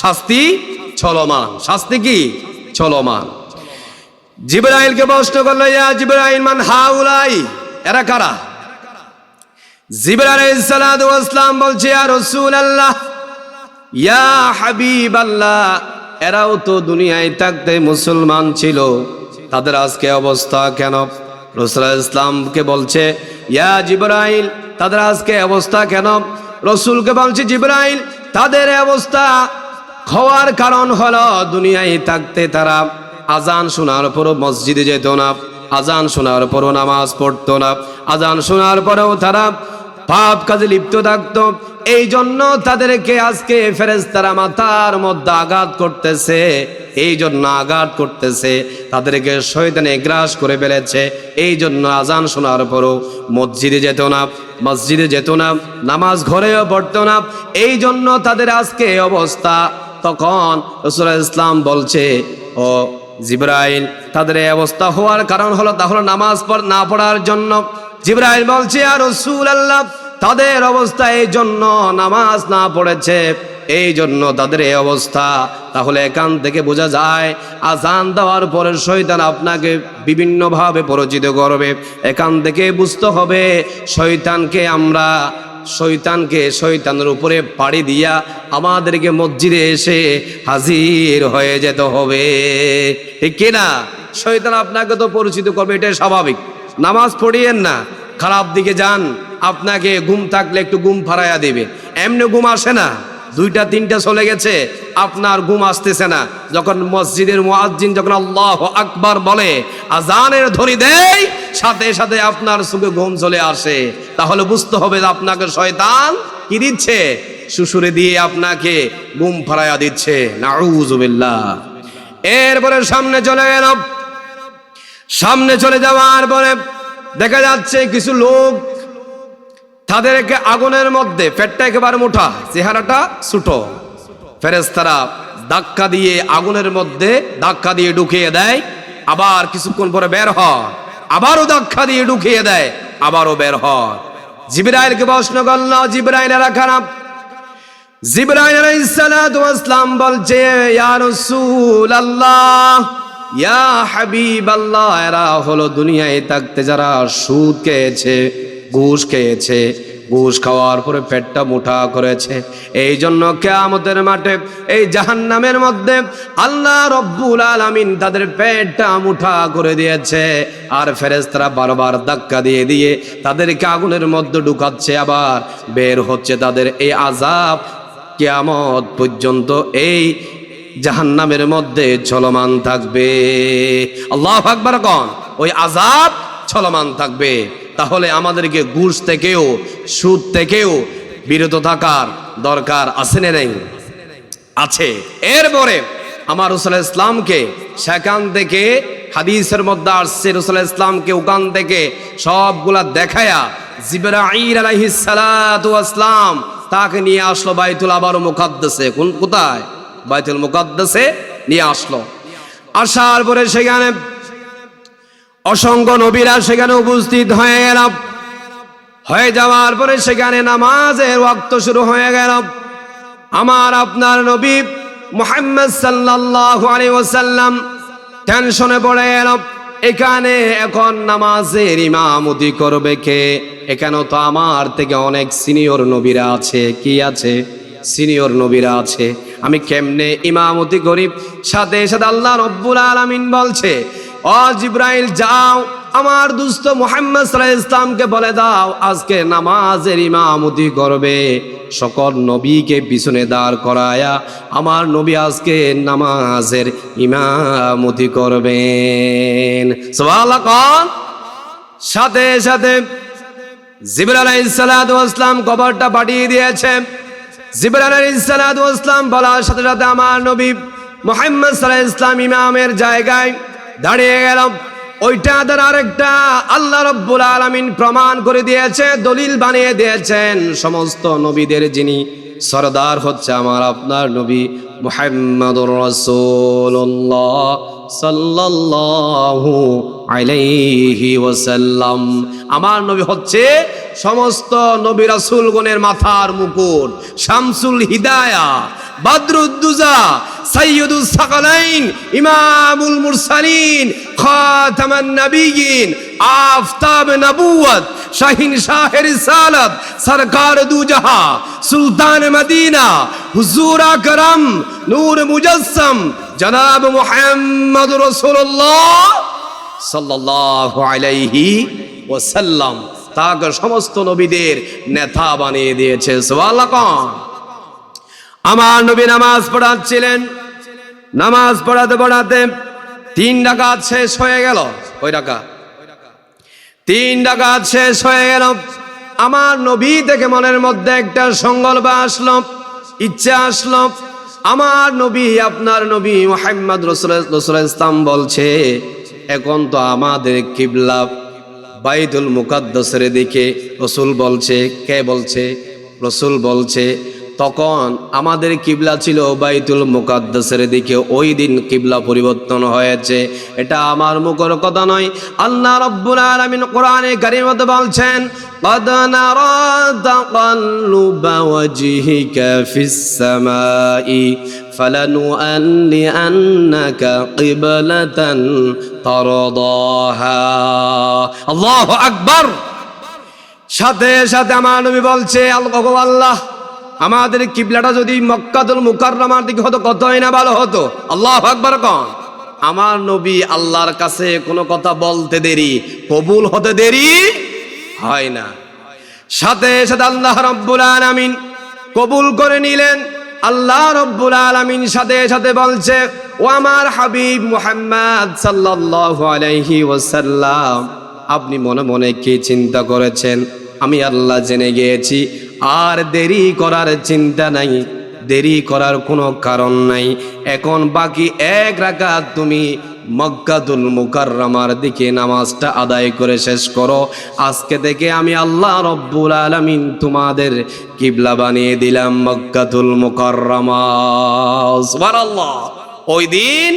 শাস্তি চলমান। শাস্তি কি? চলমান। জিবরাইলকে প্রশ্ন করলো, ইয়া জিবরাইল, মান হাউলাই, এরা কারা? জিবরাইল আলাইহিস সালাতু ওয়াস সালাম বলছে, ইয়া রাসূলুল্লাহ, ইয়া হাবিবাল্লাহ, এরাও তো দুনিয়ায় থাকতে মুসলমান ছিল, তাদের আজকে অবস্থা কেন? রাসূল ইসলামকে বলছে, ইয়া জিবরাইল, তাদের আজকে অবস্থা কেন? রাসূলকে বলছে, জিবরাইল, তাদের অবস্থা হওয়ার কারণ হলো দুনিয়ায় থাকতে তারা আজান শোনার পরও মসজিদে যেত না, আজান শোনার পরও নামাজ পড়তো না, আজান শোনার পরেও তারা পাপ কাজে লিপ্ত থাকতো। এই জন্য তাদেরকে আজকে ফেরেশতারা মাথার মধ্যে আঘাত করতেছে, এই জন্য আঘাত করতেছে, তাদেরকে শয়তানে গ্রাস করে ফেলেছে। এই জন্য আজান শোনার পরও মসজিদে যেত না, মসজিদে যেত না, নামাজ ঘরেও পড়তো না, এই জন্য তাদের আজকে অবস্থা। তখন রাসূল ইসলাম বলছে, ও জিবরাইল, তাদের এই অবস্থা হওয়ার কারণ হলো তাহলে নামাজ না পড়ার জন্য। জিবরাইল বলছে, আর রাসূলুল্লাহ, তাদের অবস্থা এই জন্য নামাজ না পড়েছে, এই জন্য তাদের এই অবস্থা। তাহলে এখান থেকে বোঝা যায় আজান দেওয়ার পরে শয়তান আপনাকে বিভিন্নভাবে পরিচিত করবে। এখান থেকে বুঝতে হবে শয়তানের উপরে পাড়ি দিয়া আমাদেরকে মসজিদে এসে হাজির হয়ে যেতে হবে, ঠিক কিনা? শয়তান আপনাকে তো পরিচিত করবে, এটাই স্বাভাবিক। নামাজ পড়িয়েন না, খারাপ দিকে যান, আপনাকে ঘুম থাকলে একটু ঘুম ফারাইয়া দেবে। এমনি ঘুম আসে না, 2টা 3টা চলে গেছে, আপনার ঘুম আসতেছে না। যখন মসজিদের মুয়াজ্জিন যখন আল্লাহু আকবার বলে, আজানের ধ্বনি দেয়, সাথে সাথে আপনার চোখে ঘুম চলে আসে। তাহলে বুঝতে হবে যে আপনাকে শয়তান কি দিচ্ছে? সুসুরে দিয়ে আপনাকে ঘুম ফারাইয়া দিচ্ছে। নাউযুবিল্লাহ। এরপরে সামনে চলে গেল। সামনে চলে যাওয়ার পরে দেখা যাচ্ছে কিছু লোক, তাদেরকে আগুনের মধ্যে, পেটটা একেবারে মোটা, চেহারাটা ছোট, ফেরেশতারা ধাক্কা দিয়ে আগুনের মধ্যে ধাক্কা দিয়ে ঢুকিয়ে দেয়, আবার কিছুক্ষণ পরে বের হয়, আবারও ধাক্কা দিয়ে ঢুকিয়ে দেয়, আবারও বের হয়। জিবরাইলকে প্রশ্ন করলো, জিবরাইলেরা খারাপ। জিবরাইল আলাইহিস সালাতু ওয়াস সালাম বলছে, ইয়া রাসূলুল্লাহ, ইয়া হাবিবাল্লাহ, এরা হলো দুনিয়ায় থাকতে যারা সুদ খেয়েছে, ঘুষ খেয়েছে, ঘুষ খাওয়ার পরে পেটটা মুঠা করেছে। এই জন্য কিয়ামতের মাঠে এই জাহান্নামের মধ্যে আল্লাহ রব্বুল আলামিন তাদের পেটটা মুঠা করে দিয়েছে। আর ফেরেশতারা বারবার ধাক্কা দিয়ে দিয়ে তাদেরকে আগুনের মধ্যে ঢুকাচ্ছে, আবার বের হচ্ছে। তাদের এই আযাব কিয়ামত পর্যন্ত এই জাহান্নামের মধ্যে চলমান থাকবে। আল্লাহু আকবার কোন, ওই আযাব চলমান থাকবে। তাহলে আমাদেরকে ঘুষ থেকেও সুদ থেকেও বিরত থাকার দরকার আছে না নাই? আছে। এরপরে আমার রাসূল ইসলামকে সেখান থেকে হাদিসের মধ্যে আসছে, রাসূল ইসলামকে ওখান থেকে সবগুলা দেখায়া জিবরাইল আলাইহিস সালাতু ওয়াস সালাম তাকে নিয়ে আসলো বাইতুল আবার মুকাদ্দাসে। কোথায়? বাইতুল মুকাদ্দাসে নিয়ে আসলো। আসার পরে সেখানে অসংখ্য নবীরা সেখানে উপস্থিত হয়ে গেল। হয়ে যাওয়ার পরে সেখানে নামাজের ওয়াক্ত শুরু হয়ে গেল। আমার আপনার নবী মুহাম্মদ সাল্লাল্লাহু আলাইহি ওয়াসাল্লাম টেনশনে পড়ে গেল, এখানে এখন নামাজের ইমামতি করবে কে? এখানে তো আমার থেকে অনেক সিনিয়র নবীরা আছে। কি আছে? সিনিয়র নবীরা আছে। আমি কেমনে ইমামতি করি? সাথে সাথে আল্লাহ রব্বুল আলামিন বলছে, ও জিবরাইল, যাও আমার দুস্থ মুহাম্মদ সাল্লাল্লাহু আলাইহি ওয়াসাল্লামকে বলে দাও আজকে নামাজের ইমামতি করবে। সকল নবীকে পিছনে দাঁড় করায়া আমার নবী আজকে নামাজের ইমামতি করবেন। সুবহানাল্লাহ। সাথে সাথে জিবরাইল আলাইহিস সালাতু ওয়াস সালাম খবরটা পাঠিয়ে দিয়েছে। জিবরাইল আলাইহিস সালাতু ওয়াস সালাম বলার সাথে সাথে আমার নবী মুহাম্মদ সাল্লাল্লাহু আলাইহি ওয়াসাল্লাম ইমামের জায়গায় দাঁড়িয়ে গেল। ওইটা দ্বারা আরেকটা আল্লাহ রব্বুল আলামিন প্রমাণ করে দিয়েছে, দলিল বানিয়ে দিয়েছেন। সমস্ত নবীদের যিনি সরদার হচ্ছে আমার আপনার নবী মুহাম্মদুর রাসূলুল্লাহ সাল্লাল্লাহু আলাইহি ওয়াসাল্লাম। আমার নবী হচ্ছে সমস্ত নবী রাসূলগণের মাথার মুকুট, শামসুল হিদায়া, বদরুদ্দুজা, সাইয়্যিদুস সাকালাইন, ইমামুল মুরসালিন, খাতামান নবিয়্যিন, আফতাব নবুয়ত, শাহিন শাহে রিসালাত, সরকার দু জাহা, সুলতান মদিনা, হুজুর আকরাম, নূর মুজাসসাম, জনাব মুহাম্মদ রাসূলুল্লাহ সাল্লাল্লাহু আলাইহি ওয়াসাল্লাম। তাকে সমস্ত নবীদের নেতা বানিয়ে দিয়েছে। সুবহানাল্লাহ। আমার নবী নামাজ পড়াচ্ছিলেন। নামাজ পড়াতে পড়াতে 3 রাকাত শেষ হয়ে গেল। কয় রাকাত? 3 রাকাত শেষ হয়ে গেল। আমার নবী থেকে মনের মধ্যে একটা সংকল্প আসলো, ইচ্ছা আসলো। আমার নবী, আপনার নবী মুহাম্মদ রাসূলুল্লাহ ইসলাম বলছে, এখন তো আমাদের কিবলা বাইতুল মুকাদ্দাসের দিকে। রাসূল বলছে, কে বলছে? রাসূল বলছে তখন আমাদের কিবলা ছিল বাইতুল মুকাদ্দাসের দিকে। ওই দিন কিবলা পরিবর্তন হয়েছে। এটা আমার মুখের কথা নয়, আল্লাহ রাব্বুল আলামিন কোরআনে কারীমে বলছেন, قد نرى تقلب وجهك في السماء فلنولينك قبلة ترضاها। আল্লাহু আকবার। সাথে সাথে আমার নবী বলছে, আল্লাহ, আমাদের কিবলাটা যদি মক্কাতুল মুকাররমার দিকে হতো কতই না ভালো হতো। আল্লাহু আকবার কোন। আমার নবী আল্লাহর কাছে কোনো কথা বলতে দেরি, কবুল হতে দেরি হয় না। সাথে সাথে আল্লাহ রাব্বুল আলামিন কবুল করে নিলেন। আল্লাহ রাব্বুল আলামিন সাথে সাথে বলছে, ও আমার হাবিব মুহাম্মদ সাল্লাল্লাহু আলাইহি ওয়াসাল্লাম, আপনি মনে মনে কি চিন্তা করেছেন আমি আল্লাহ জেনে গিয়েছি। আর দেরি করার চিন্তা নাই, দেরি করার কোনো কারণ নাই। এখন বাকি 1 রাকাত তুমি মক্কাতুল মুকাররমার দিকে নামাজটা আদায় করে শেষ করো। আজকে থেকে আমি আল্লাহ রব্বুল আলামিন তোমাদের কিবলা বানিয়ে দিলাম মক্কাতুল মুকাররমা। সুবহানাল্লাহ। ওই দিন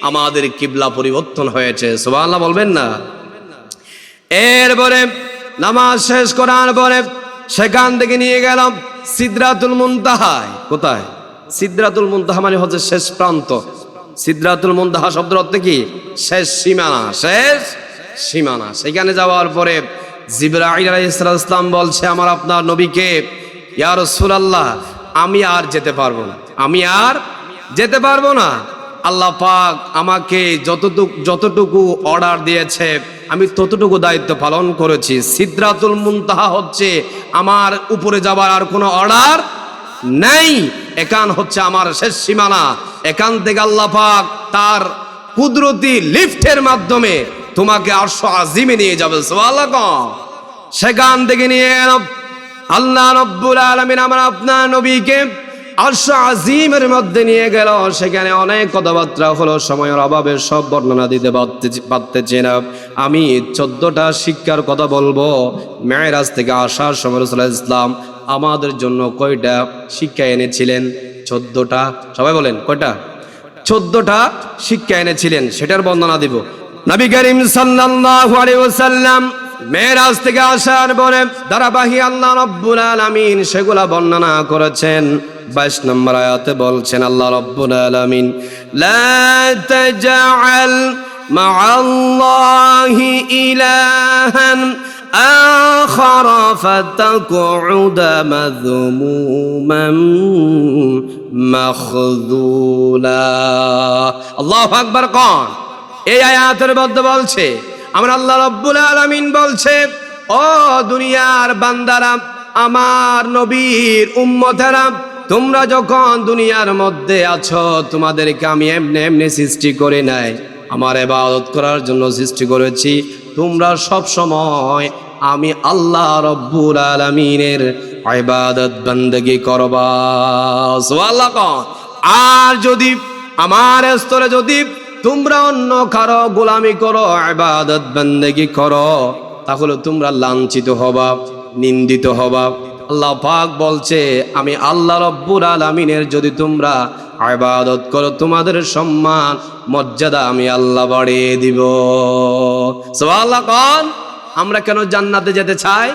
আমাদের কিবলা পরিবর্তন হয়েছে। সুবহানাল্লাহ বলবেন না? এরপরে নামাজ শেষ করার পরে সেখান থেকে নিয়ে গেল সিদরাতুল মুনতাহায়। কোথায়? সিদরাতুল মুনতাহা মানে হচ্ছে শেষ প্রান্ত। সিদরাতুল মুনতাহা শব্দের অর্থ কি? শেষ সীমানা, শেষ সীমানা। সেখানে যাওয়ার পরে জিবরাইল আলাইহিস সালাম বলছে আমার আপনার নবীকে, ইয়া রাসূলুল্লাহ আমি আর যেতে পারবো না, আমি আর যেতে পারবো না। আল্লাহ পাক আমাকে যতটুকু অর্ডার দিয়েছে আমি ততটুকু দায়িত্ব পালন করেছি। সিদরাতুল মুনতাহা হচ্ছে আমার উপরে যাবার আর কোনো অর্ডার নেই, এখান হচ্ছে আমার শেষ সীমানা। এখান থেকে আল্লাহ পাক তার কুদরতি লিফটের মাধ্যমে তোমাকে আরশ আজিমে নিয়ে যাবে। সুবহানাল্লাহ। সেখান থেকে নিয়ে আল্লাহ রাব্বুল আলামিন আমার আপনার নবীকে আরশ আজিমের মধ্যে নিয়ে গেল। সেখানে অনেক কথাবার্তা হলো, সময়ের অভাবে সব বর্ণনা দিতে পারতেছি না। আমি 14টা শিক্ষার কথা বলবো। মেরাজ থেকে আসার সময় রাসূল সাল্লাল্লাহু আলাইহি ওয়াসাল্লাম আমাদের জন্য কয়টা শিক্ষা এনেছিলেন? 14টা। সবাই বলেন কয়টা? 14টা শিক্ষা এনেছিলেন, সেটার বর্ণনা দিব। নবী করিম সাল্লাল্লাহু আলাইহি ওয়াসাল্লাম মেরাজ থেকে আসার পরে ধারাবাহিক আল্লাহ রাব্বুল আলামিন সেগুলা বর্ণনা করেছেন। 22 নম্বর আয়াতে বলছেন আল্লাহ রাব্বুল আলামিন, লা তাজআল মা'আল্লাহি ইলাহান আখার ফাতাকউদা মাযমুমান মাখযুলা। আল্লাহু আকবার। কোন এই আয়াতের মধ্যে বলছে আমার আল্লাহ রাব্বুল আলামিন বলছে, ও দুনিয়ার বান্দারা, আমার নবীর উম্মতেরা, তোমরা যখন দুনিয়ার মধ্যে আছো তোমাদেরকে আমি এমনি এমনি সৃষ্টি করে নাই, আমার ইবাদত করার জন্য সৃষ্টি করেছি। তোমরা সব সময় আমি আল্লাহ রাব্বুল আলামিনের ইবাদত বান্দেগি করবা। সুবহানাল্লাহ। আর যদি আমার স্তরে যদি তোমরা অন্য কারো গোলামি করো, ইবাদত বান্দেগি করো, তাহলে তোমরা লাঞ্ছিত হবা, নিন্দিত হবা। আল্লাহ পাক বলছে আমি আল্লাহ রাব্বুল আলামিনের যদি তোমরা ইবাদত করো, তোমাদের সম্মান মর্যাদা আমি আল্লাহ বাড়িয়ে দিব। সুবহানাল্লাহ। কোন আমরা কেন জান্নাতে যেতে চাই?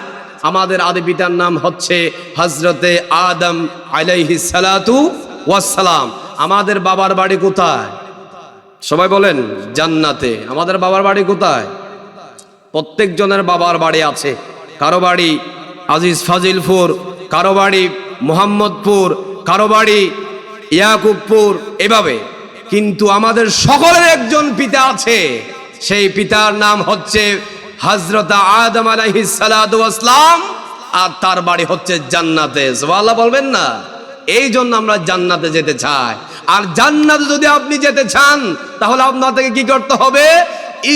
আমাদের আদি পিতার নাম হচ্ছে হযরতে আদম আলাইহিস সালাতু ওয়াস সালাম। আমাদের বাবার বাড়ি কোথায়? সবাই বলেন জান্নাতে। আমাদের বাবার বাড়ি কোথায়? প্রত্যেক জনের বাবার বাড়ি আছে। কারো বাড়ি আজিজ ফাজিলপুর, কারো বাড়ি মোহাম্মদপুর, কারো বাড়ি ইয়াকুবপুর, এভাবে। কিন্তু আমাদের সকলের একজন পিতা আছে, সেই পিতার নাম হচ্ছে হযরত আদম আলাইহিস সালাতু ওয়াস সালাম, আর তার বাড়ি হচ্ছে জান্নাতে। সুবহানাল্লাহ বলবেন না? এই জন্য আমরা জান্নাতে যেতে চাই। আর জান্নাতে যদি আপনি যেতে চান তাহলে আপনাকে কি করতে হবে?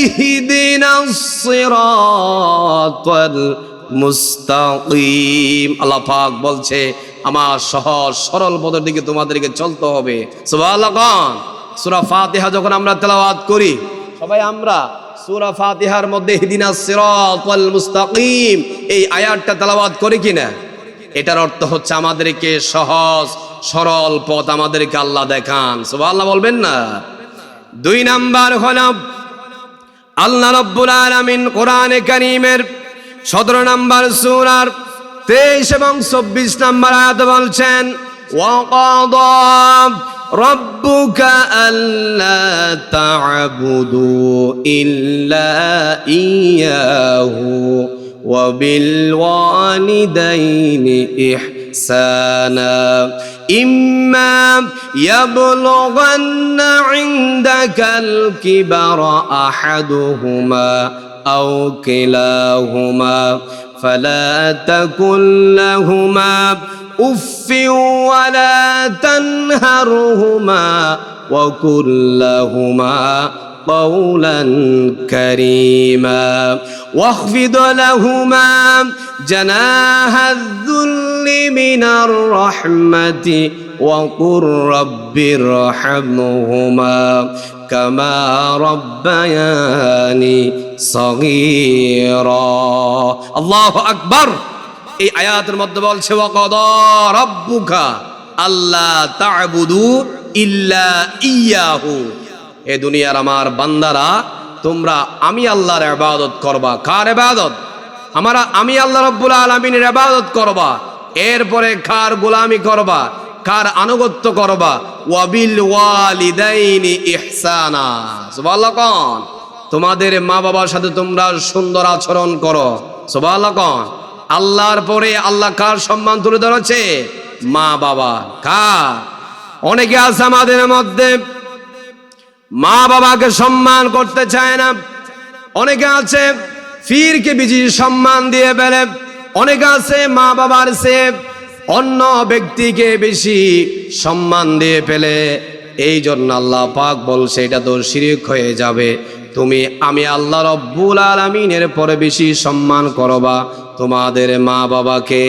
ইহদিনাস সিরাতাল মুস্তাকিম। আল্লাহ পাক বলছে আমার সহজ সরল পথের দিকে তোমাদেরকে চলতে হবে। সুবহানাল্লাহ। সূরা ফাতিহা যখন আমরা তেলাওয়াত করি, সবাই আমরা সূরা ফাতিহার মধ্যে ইহদিনাস সিরাতাল মুস্তাকিম এই আয়াতটা তেলাওয়াত করি কিনা? এটার অর্থ হচ্ছে আমাদেরকে সহজ সরল পথ আমাদেরকে আল্লাহ দেখান। সুবহানাল্লাহ বলবেন না? 2 নাম্বার হলো আল্লাহ রাব্বুল আলামিন কোরআনে কারীমের 17 নম্বর সূরার 23 এবং 24 নম্বর আয়াত বলছেন, ওয়া ক্বাদা রাব্বুকা আল্লা তা'বুদু ইল্লা ইয়্যাহু ওয়া বিল ওয়ালিদাইনি ইহসানা ইম্মা ইয়াবলুগান্না ইনদাকাল কিবারা আহাদুহুমা আও কিলাহুমা ফালা তাকুল লাহুমা উফফিন ওয়া লা তানহারহুমা ওয়া কুল লাহুমা قولا كريما واخفض لهما جناح الذل من الرحمة وقل رب ارحمهما كما ربياني صغيرا الله أكبر এই আয়াতের মধ্যে বলছে ওয়াকাদা রাব্বুকা আল্লা তা'বুদু ইল্লা ইয়াহু। এ দুনিয়ার আমার বান্দারা তোমরা আমি আল্লাহর ইবাদত করবা। কার ইবাদত? আমি আল্লাহ রাব্বুল আলামিনের ইবাদত করবা, এরপরে কার গোলামি করবা, কার আনুগত্য করবা। ওয়াবিল ওয়ালিদাইনি ইহসানা, সুবহানাল্লাহ কোন। তোমাদের মা বাবার সাথে তোমরা সুন্দর আচরণ করো, সুবহানাল্লাহ কোন। আল্লাহর পরে আল্লাহ কার সম্মান তুলে ধরেছে? মা বাবা। কার? অনেকে আছে আমাদের মধ্যে মা বাবাকে সম্মান করতে চায় না। অনেকে আছে ফিরকে বিজি সম্মান দিয়ে ফেলে। অনেকে আছে মা বাবার চেয়ে অন্য ব্যক্তিকে বেশি সম্মান দিয়ে ফেলে। এই জন্য আল্লাহ পাক বলছে এটা তো শিরক হয়ে যাবে। আমি আল্লাহ রব্বুল আলামিনের পরে বেশি সম্মান করবা তোমাদের মা বাবাকে,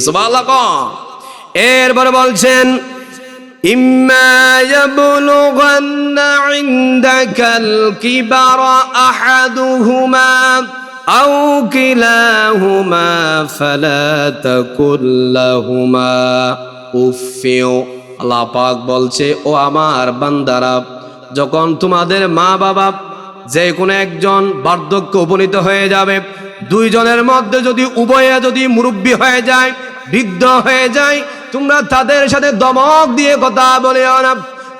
সুবহানাল্লাহ। এরপরে বলছেন ইম্মা ইয়াবলুগান্না ইনদাকাল কিবারা আহাদুহুমা আও কিলাহুমা ফালা তাকুল লাহুমা উফফিউ। আল্লাহ পাক বলছে, ও আমার বান্দারা, যখন তোমাদের মা বাবা যে কোনো একজন বার্ধক্য উপনীত হয়ে যাবে, দুইজনের মধ্যে যদি উভয়ে যদি মুরব্বী হয়ে যায়, বৃদ্ধ হয়ে যায়, তোমরা তাদের সাথে ধমক দিয়ে কথা বলেও না,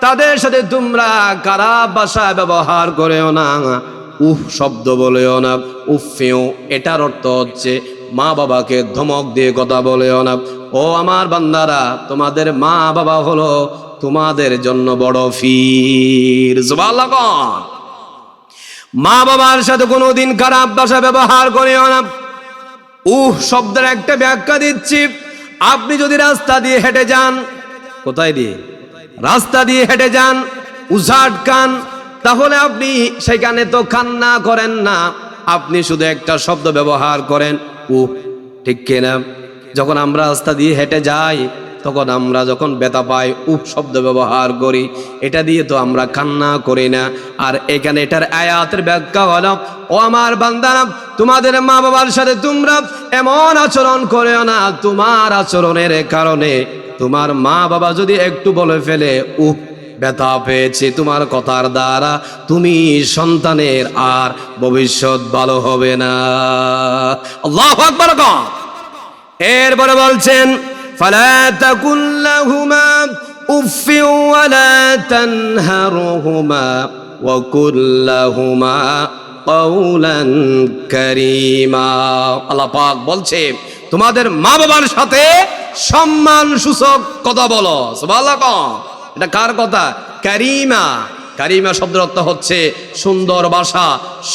তাদের সাথে তোমরা খারাপ ভাষা ব্যবহার করেও না, উফ শব্দ বলেও না। উফিউ এটার অর্থ হচ্ছে মা বাবাকে ধমক দিয়ে কথা বলেও না। ও আমার বান্দারা, তোমাদের মা বাবা হলো তোমাদের জন্য বড় ফির, সুবহানাল্লাহ। মা বাবার সাথে কোনোদিন খারাপ ভাষা ব্যবহার করেও না। শব্দের একটা ব্যাখ্যা দিচ্ছি। আপনি যদি রাস্তা দিয়ে হেঁটে যান, কোথায় দিয়ে? রাস্তা দিয়ে হেঁটে যান, উজাট কান, তাহলে আপনি সেখানে তো কান্না করেন না, আপনি শুধু একটা শব্দ ব্যবহার করেন, ঠিক কিনা? যখন আমরা রাস্তা দিয়ে হেঁটে যাই, তখন আমরা যখন ব্যথা পাই শব্দ ব্যবহার করি, এটা দিয়ে তো আমরা কান্না করি না। আর এখানে এটার আয়াতের ব্যাখ্যা হলো, ও আমার বান্দারা, তোমাদের মা বাবার সাথে তোমরা এমন আচরণ করেও না, তোমার আচরণের কারণে তোমার মা বাবা যদি একটু বলে ফেলে ব্যথা পেয়েছে তোমার কথার দ্বারা, তুমি সন্তানের আর ভবিষ্যৎ ভালো হবে না। আল্লাহু আকবার। এরপরে বলছেন ফালা তাকুল লাহুমা উফফিন ওয়ালা তানহারহুমা ওয়া কুল লাহুমা কাওলান কারীমা। আল্লাহ পাক বলছে, তোমাদের মা বাবার সাথে সম্মান সূচক কথা বলো, সুবহানাল্লাহ। এটা কার কথা? কারীমা। কারীমা শব্দের অর্থ হচ্ছে সুন্দর ভাষা,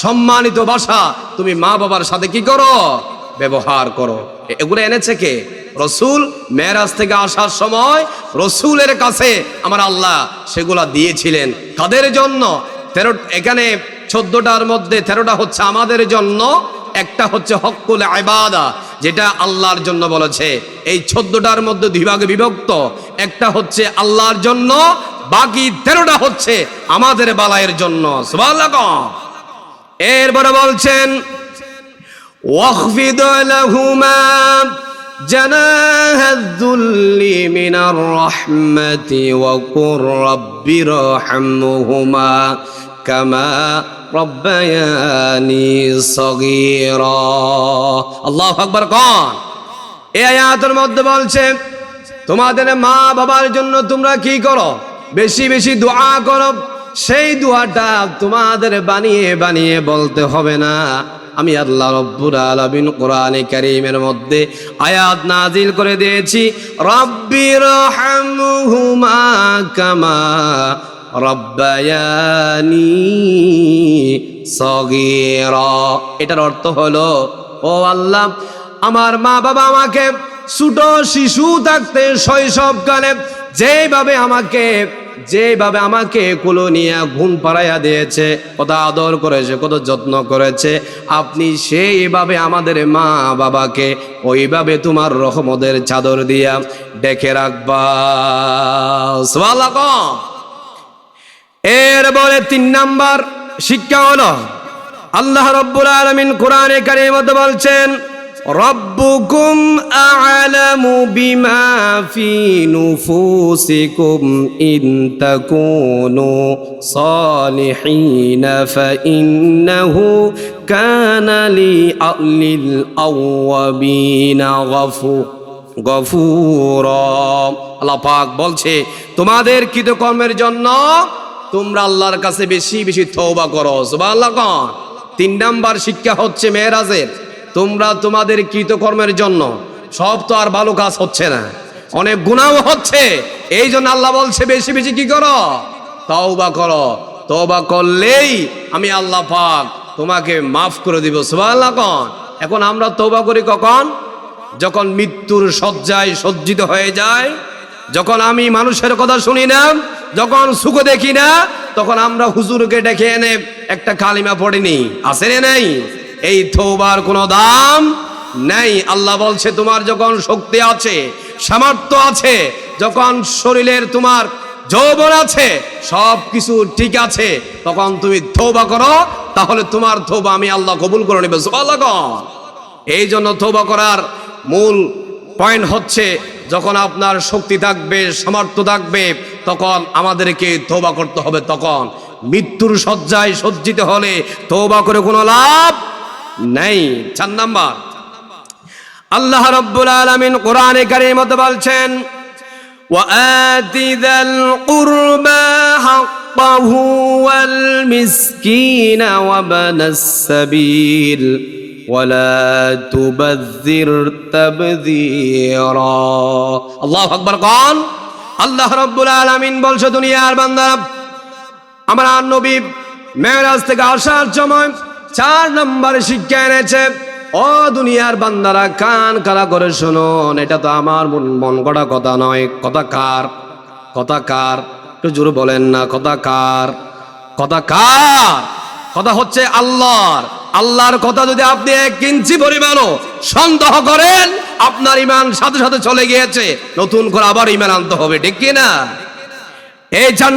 সম্মানিত ভাষা। তুমি মা বাবার সাথে কি করো? ব্যবহার করো। এগুলো এনেছে কে? রসুল। মেরাজ থেকে আসার সময় রসুলের কাছে আমার আল্লাহ সেগুলা দিয়েছিলেন। কাদের জন্য? এখানে 14টার মধ্যে 13টা হচ্ছে আমাদের জন্য, একটা হচ্ছে হক্কুল ইবাদা, যেটা আল্লাহর জন্য বলেছে। এই 14টার মধ্যে 2 ভাগে বিভক্ত, একটা হচ্ছে আল্লাহর জন্য, বাকি 13টা হচ্ছে আমাদের বালায়ের জন্য, সুবহানাল্লাহ। এরপরে বলছেন ওয়াখফিদ লাহুমা জানাহাদ যুল্লি মিনার রাহমাতি ওয়া কুর রাব্বিরহামহুমা কামা রব্বায়ানি সগীরা। আল্লাহু আকবার। এই আয়াতের মধ্যে বলছে তোমাদের মা বাবার জন্য তোমরা কি করো? বেশি বেশি দোয়া করো। সেই দোয়াটা তোমাদের বানিয়ে বানিয়ে বলতে হবে না। আমি আল্লাহ রব্বুল আলামিন কোরআনে কারীমের মধ্যে আয়াত নাজিল করে দিয়েছি, রব্বিরহামহুমা কামা রব্বায়ানি সগীরা। এটার অর্থ হলো, ও আল্লাহ, আমার মা বাবা আমাকে ছোট শিশু থাকতে শৈশবকালে যেভাবে আমাকে কোলে নিয়ে ঘুম পাড়াইয়া দিয়েছে, কত আদর করেছে, কত যত্ন করেছে, আপনি সেইভাবে আমাদের মা বাবাকে ওইভাবে তোমার রহমতের চাদর দিয়া ডেকে রাখবা, সুবহানাল্লাহ। এরপরে 3 নাম্বার শিক্ষা হলো, আল্লাহ রাব্বুল আলামিন কোরআনে কারীমের মধ্যে বলছেন রব্বুকুম আ'লামু বিমা ফি নুফুসিকুম ইন তাকুনু সালিহিন ফাইন্নাহু কানা লিল আওয়াবিনা গফুরা। আল্লাহ পাক বলছে তোমাদের কৃতকর্মের জন্য তোমরা আল্লাহর কাছে বেশি বেশি তওবা করো। সুবহানাল্লাহ। 3 নাম্বার শিক্ষা হচ্ছে মেরাজের, তোমরা তোমাদের কৃতকর্মের জন্য, সব তো আর ভালো কাজ হচ্ছে না, অনেক গুনাহ হচ্ছে, এই জন্য আল্লাহ বলছে বেশি বেশি কি করো, তওবা করো। তওবা করলেই আমি আল্লাহ পাক তোমাকে মাফ করে দিব। সুবহানাল্লাহ। এখন আমরা তওবা করি কখন? যখন মৃত্যুর শয্যায় সজ্জিত হয়ে যায়, যখন আমি মানুষের কথা শুনি না, যখন সুখ দেখি না, তখন আমরা হুজুরকে ডেকে এনে একটা কালিমা পড়িনি, আছে না নাই? এই তওবার কোনো দাম নাই। আল্লাহ বলছে তোমার যখন শক্তি আছে, সামর্থ্য আছে, যখন শরীরের তোমার যৌবন আছে, সব কিছু ঠিক আছে, তখন তুমি তওবা করো, তাহলে তোমার তওবা আমি আল্লাহ কবুল করে নেব। সুবহানাল্লাহ। এই জন্য তওবা করার মূল পয়েন্ট হচ্ছে যখন আপনার শক্তি থাকবে, সামর্থ্য থাকবে, তখন আমাদেরকে তওবা করতে হবে। তখন মৃত্যুর শয্যায় সজ্জিত হলে তওবা করে কোনো লাভ নেই। 4 নাম্বার, আল্লাহ রাব্বুল আলামিন কোরআনে কারীমে বলছেন ওয়াআতি যাল কুরবা হাক্কাহু ওয়াল মিসকিনা ওয়া বানাস সাবিল ওয়ালা তুবাযযির তাবযীরা। আল্লাহু আকবার। কোন আল্লাহ রাব্বুল আলামিন বলছে দুনিয়ার বান্দা, আমার নবী মেরাজ থেকে আসার সময় 4 নম্বর শিক্ষা এনেছে। ও দুনিয়ার বান্দারা, কান খাড়া করে শুনুন, এটা তো আমার মন গড়া কথা নয়। কথা কার? কথা কার? একটু জোরে বলেন না, কথা কার? কথা কার? কথা হচ্ছে আল্লাহর। আল্লাহর কথা যদি আপনি 1 ইঞ্চি পরিমাণও সন্দেহ করেন, আপনার ঈমান সাথে সাথে চলে গিয়েছে, নতুন করে আবার ঈমান আনতে হবে, ঠিক কি না? এই 4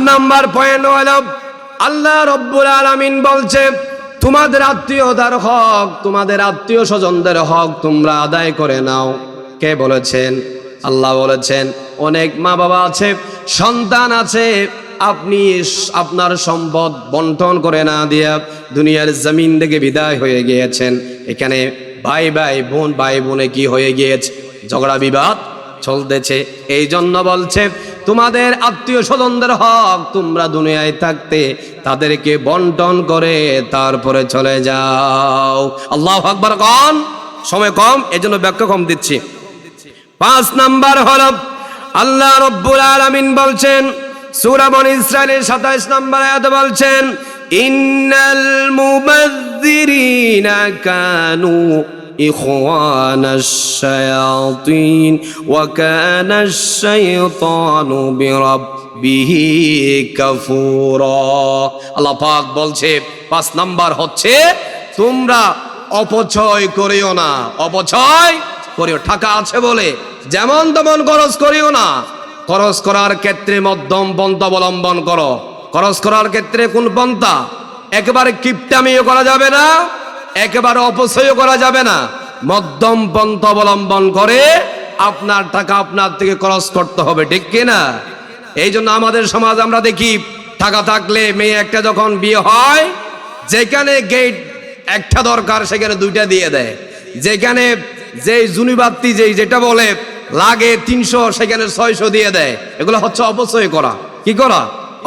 নাম্বার পয়েন্ট হলো আল্লাহ রাব্বুল আলামিন বলছে তোমাদের আত্মীয়তার হক, তোমাদের আত্মীয় স্বজনদের হক তোমরা আদায় করে নাও। কে বলেছেন? আল্লাহ বলেছেন। অনেক মা বাবা আছে, সন্তান আছে, আপনি আপনার সম্পদ বন্টন করে না দিয়া দুনিয়ার জমিন থেকে বিদায় হয়ে গিয়েছেন। এখানে ভাই বোনে কি হয়ে গিয়েছে? ঝগড়া বিবাদ চলতেছে। এই জন্য বলছে তোমাদের আত্মীয় স্বজনদের হক তোমরা দুনিয়ায় থাকতে তাদেরকে বন্টন করে তারপরে চলে যাও। আল্লাহু আকবার। কোন সময় কম, এজন্য ব্যাখ্যা কম দিচ্ছি। 5 নাম্বার হলো আল্লাহ রাব্বুল আলামিন বলছেন সূরা বনী ইসরাঈলের 27 নম্বর আয়াতে বলছেন ইন্নাল মুবাযযিরিনা কানু ইখওয়ানাশ শায়াতিন ওয়া কানাশ শাইতানু বিরাব্বিহি কাফুরা। আল্লাহ পাক বলছে 5 নাম্বার হচ্ছে তোমরা অপচয় করিও না। অপচয় করিও, টাকা আছে বলে যেমন তেমন খরচ করিও না। খরচ করার ক্ষেত্রে মধ্যম পন্থা অবলম্বন করো। খরচ করার ক্ষেত্রে কোন পন্থা? একেবারে কিপটামিও করা যাবে না, একেবারে অপচয়ও করা যাবে না। মধ্যম পন্থা অবলম্বন করে আপনার টাকা আপনার থেকে খরচ করতে হবে, ঠিক কিনা? এই জন্য আমাদের সমাজ আমরা দেখি, টাকা থাকলে মেয়ে একটা যখন বিয়ে হয়, যেখানে গেট একটা দরকার সেখানে 2টা দিয়ে দেয়, যেখানে যেই জুনিবাত্তি যেটা বলে লাগে 300 সেখানে 600 দিয়ে দেয়। এগুলো হচ্ছে অপচয় করা। কি করা?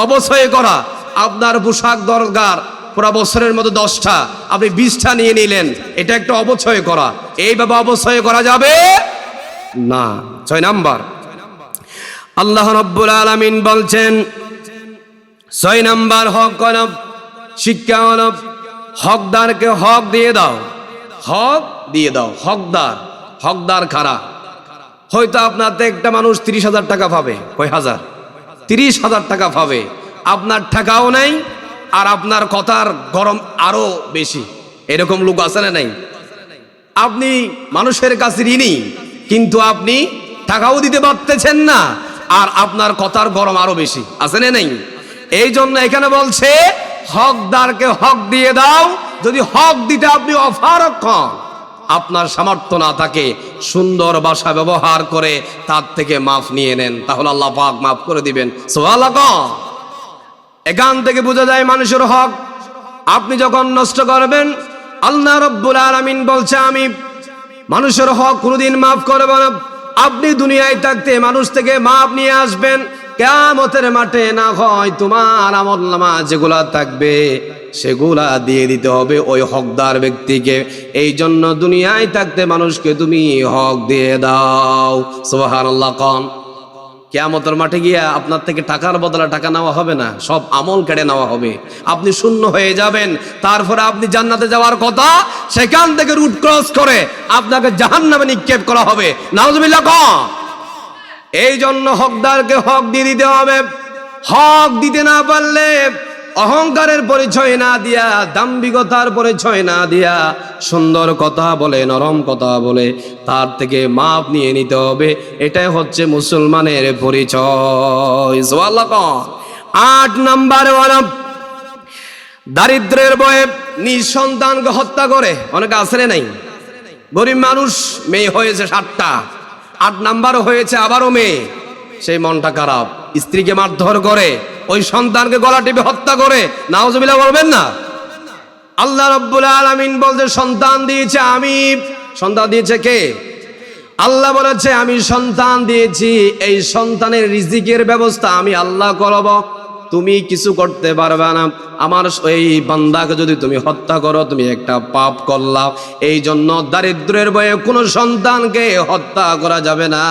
অপচয় করা। আপনার পোশাক দরকার পুরো বছরের মধ্যে 10টা, আপনি 20টা নিয়ে নিলেন, এটা একটা অপচয় করা। এইভাবে অপচয় করা যাবে না। 6 নাম্বার আল্লাহ রাব্বুল আলামিন বলছেন 6 নাম্বার হক হলো শিক্ষা হলো হকদারকে হক দিয়ে দাও। হক দিয়ে দাও। হকদার খারাপ। হয়তো আপনার একটা মানুষ 30,000 টাকা পাবে, কয় হাজার? 30,000 টাকা পাবে, আপনার টাকাও নাই আর আপনার কথার গরম আরো বেশি। এরকম লোক আছে না নাই? আপনি মানুষের কাছে ঋণী, কিন্তু আপনি টাকাও দিতে পারতেছেন না, আর আপনার কথার গরম আরো বেশি, আছে না নাই? এই জন্য এখানে বলছে হকদারকে হক দিয়ে দাও, যদি হক দিতে আপনি অপারগ হন, আপনার সামর্থ্য না থাকে, সুন্দর ভাষা ব্যবহার করে তার থেকে মাফ নিয়ে নেন, তাহলে আল্লাহ পাক মাফ করে দিবেন। সুবহানাল্লাহ। এখান থেকে বোঝা যায় মানুষের হক আপনি যখন নষ্ট করবেন, আল্লাহ রাব্বুল আলামিন বলছে আমি মানুষের হক কোনোদিন মাফ করব না। আপনি দুনিয়ায় থাকতে মানুষ থেকে মাপ নিয়ে আসবেন, কিয়ামতের মাঠে না হয় তোমার আমলনামা যেগুলা থাকবে সেগুলা দিয়ে দিতে হবে ওই হকদার ব্যক্তিকে। এই জন্য দুনিয়ায় থাকতে মানুষকে তুমি হক দিয়ে দাও। সুবহানাল্লাহ। কোন কিয়ামতের মাঠে গিয়া আপনার থেকে টাকার বদলে টাকা নেওয়া হবে না, সব আমল কেড়ে নেওয়া হবে, আপনি শূন্য হয়ে যাবেন। তারপরে আপনি জান্নাতে যাওয়ার কথা, সেখান থেকে রুট ক্রস করে আপনাকে জাহান্নামে নিক্ষেপ করা হবে। নাউজুবিল্লাহ। এই জন্য হকদারকে হক দিয়ে দিতে হবে। হক দিতে না পারলে অহংকারের পরিচয় না দিয়া, দাম্ভিকতার পরিচয় না দিয়া, সুন্দর কথা বলে, নরম কথা বলে তার থেকে মাপ নিয়ে নিতে হবে। এটাই হচ্ছে মুসলমানের পরিচয়। সুবহানাল্লাহ। 8 নাম্বার ওয়ালা, দারিদ্রের ভয়ে নিঃসন্তানকে হত্যা করে। অনেকে আসলে নাই, গরিব মানুষ, মেয়ে হয়েছে 7টা, 8 নাম্বারও হয়েছে, আবারও মেয়ে, সেই মনটা খারাপ, স্ত্রীকে মারধর করে, ওই সন্তানকে গলা টিপে হত্যা করে। নাউজুবিল্লাহ বলবেন না। আল্লাহ রাব্বুল আলামিন বলতে সন্তান দিয়েছে আমি। সন্তান দিয়েছে কে? আল্লাহ বলেছে আমি সন্তান দিয়েছি, এই সন্তানের রিজিকের ব্যবস্থা আমি আল্লাহ করব, তুমি কিছু করতে পারবে না। আমার এই বান্দাকে যদি তুমি হত্যা করো, তুমি একটা পাপ করলাম। এই জন্য দারিদ্রের ভয়ে কোনো সন্তানকে হত্যা করা যাবে না।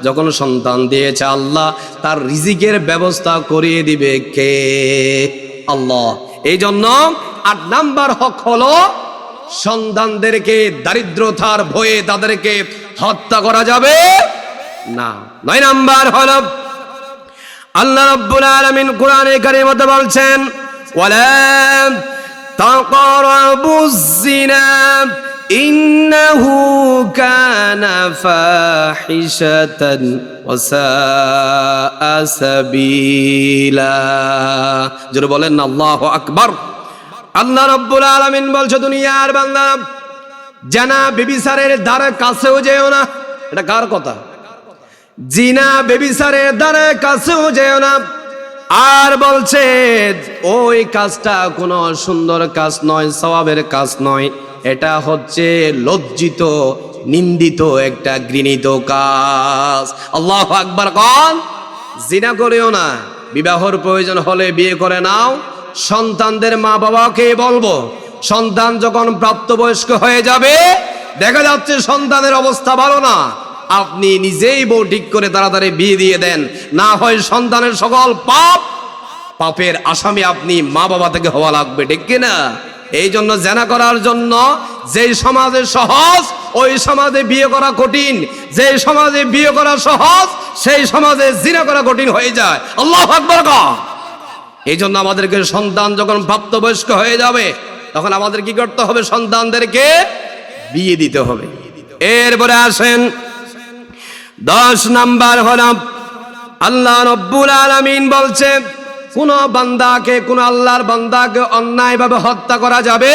যখন সন্তান দিয়েছে আল্লাহ, তার রিজিকের ব্যবস্থা করিয়ে দিবে কে? আল্লাহ। এই জন্য 8 নাম্বার হক হলো সন্তানদেরকে দারিদ্রতার ভয়ে তাদেরকে হত্যা করা যাবে না। 9 নাম্বার হলো আল্লাহ রাব্বুল আলামিন কোরআনে কারীমে বলছেন ওয়ালা তাকরাবুজ জিনা ইন্নাহু কানা ফাহিশাতান ওয়া সাআ সাবিলা। যারা বলেন না আল্লাহু আকবার। আল্লাহ রাব্বুল আলামিন বলছে দুনিয়ার বান্দা, জানা ব্যভিচারের ধারে কাছেও যেও না। এটা কার কথা? জিনা ব্যভিচারের দ্বারা কাছেও যেও না। আর বলছে ওই কাজটা কোনো সুন্দর কাজ নয়, সওয়াবের কাজ নয়, এটা হচ্ছে লজ্জিত, নিন্দিত, একটা ঘৃণিত কাজ। আল্লাহু আকবার। কোন জিনা করিও না। বিবাহর প্রয়োজন হলে বিয়ে করে নাও। সন্তানদের মা বাবাকে বলবো, সন্তান যখন প্রাপ্তবয়স্ক হয়ে যাবে, দেখা যাচ্ছে সন্তানের অবস্থা ভালো না, আপনি নিজেই বউ ঠিক করে তাড়াতাড়ি বিয়ে দিয়ে দেন, না হয় সন্তানের সকল পাপের আসামি আপনি মা বাবা থেকে হওয়া লাগবে, ঠিক কিনা? এই জন্য জেনা করার জন্য যেই সমাজে সহজ, ওই সমাজে বিয়ে করা কঠিন। যেই সমাজে বিয়ে করা সহজ, সেই সমাজে জিনা করা কঠিন হয়ে যায়। আল্লাহু আকবার। এই জন্য আমাদেরকে সন্তান যখন প্রাপ্তবয়স্ক হয়ে যাবে, তখন আমাদের কি করতে হবে? সন্তানদেরকে বিয়ে দিতে হবে। এরপরে আসেন 10 নাম্বার হলো আল্লাহ রাব্বুল আলামিন বলছে কোন বান্দাকে, কোন আল্লাহর বান্দাকে অন্যায়ভাবে হত্যা করা যাবে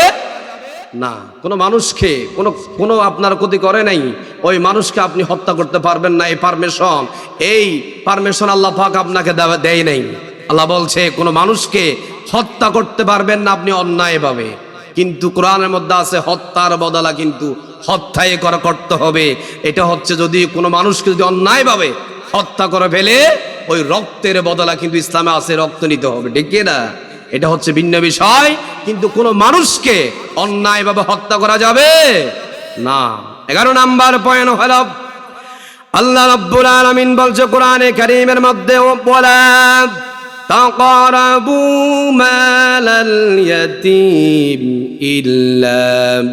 না। কোন মানুষকে কোনো আপনার ক্ষতি করে নাই, ওই মানুষকে আপনি হত্যা করতে পারবেন না। এই পারমিশন আল্লাহ পাক আপনাকে দেয় নাই। আল্লাহ বলছে কোন মানুষকে হত্যা করতে পারবেন না আপনি অন্যায়ভাবে। কিন্তু কোরআনের মধ্যে আছে হত্যার বদলা কিন্তু হত্যাই করতে হবে। এটা হচ্ছে যদি কোনো মানুষকে যদি অন্যায়ভাবে হত্যা করে ফেলে, ওই রক্তের বদলা কিন্তু ইসলামে আছে, রক্ত নিতে হবে, ঠিক না? এটা হচ্ছে ভিন্ন বিষয়। কিন্তু কোনো মানুষকে অন্যায়ভাবে হত্যা করা যাবে না। 11 নাম্বার পয়েন্ট হলো আল্লাহ রাব্বুল আলামিন বলছে কোরআনে কারীমের মধ্যে ওয়ালা তাকরাবু মালাল ইয়াতীম ইল্লা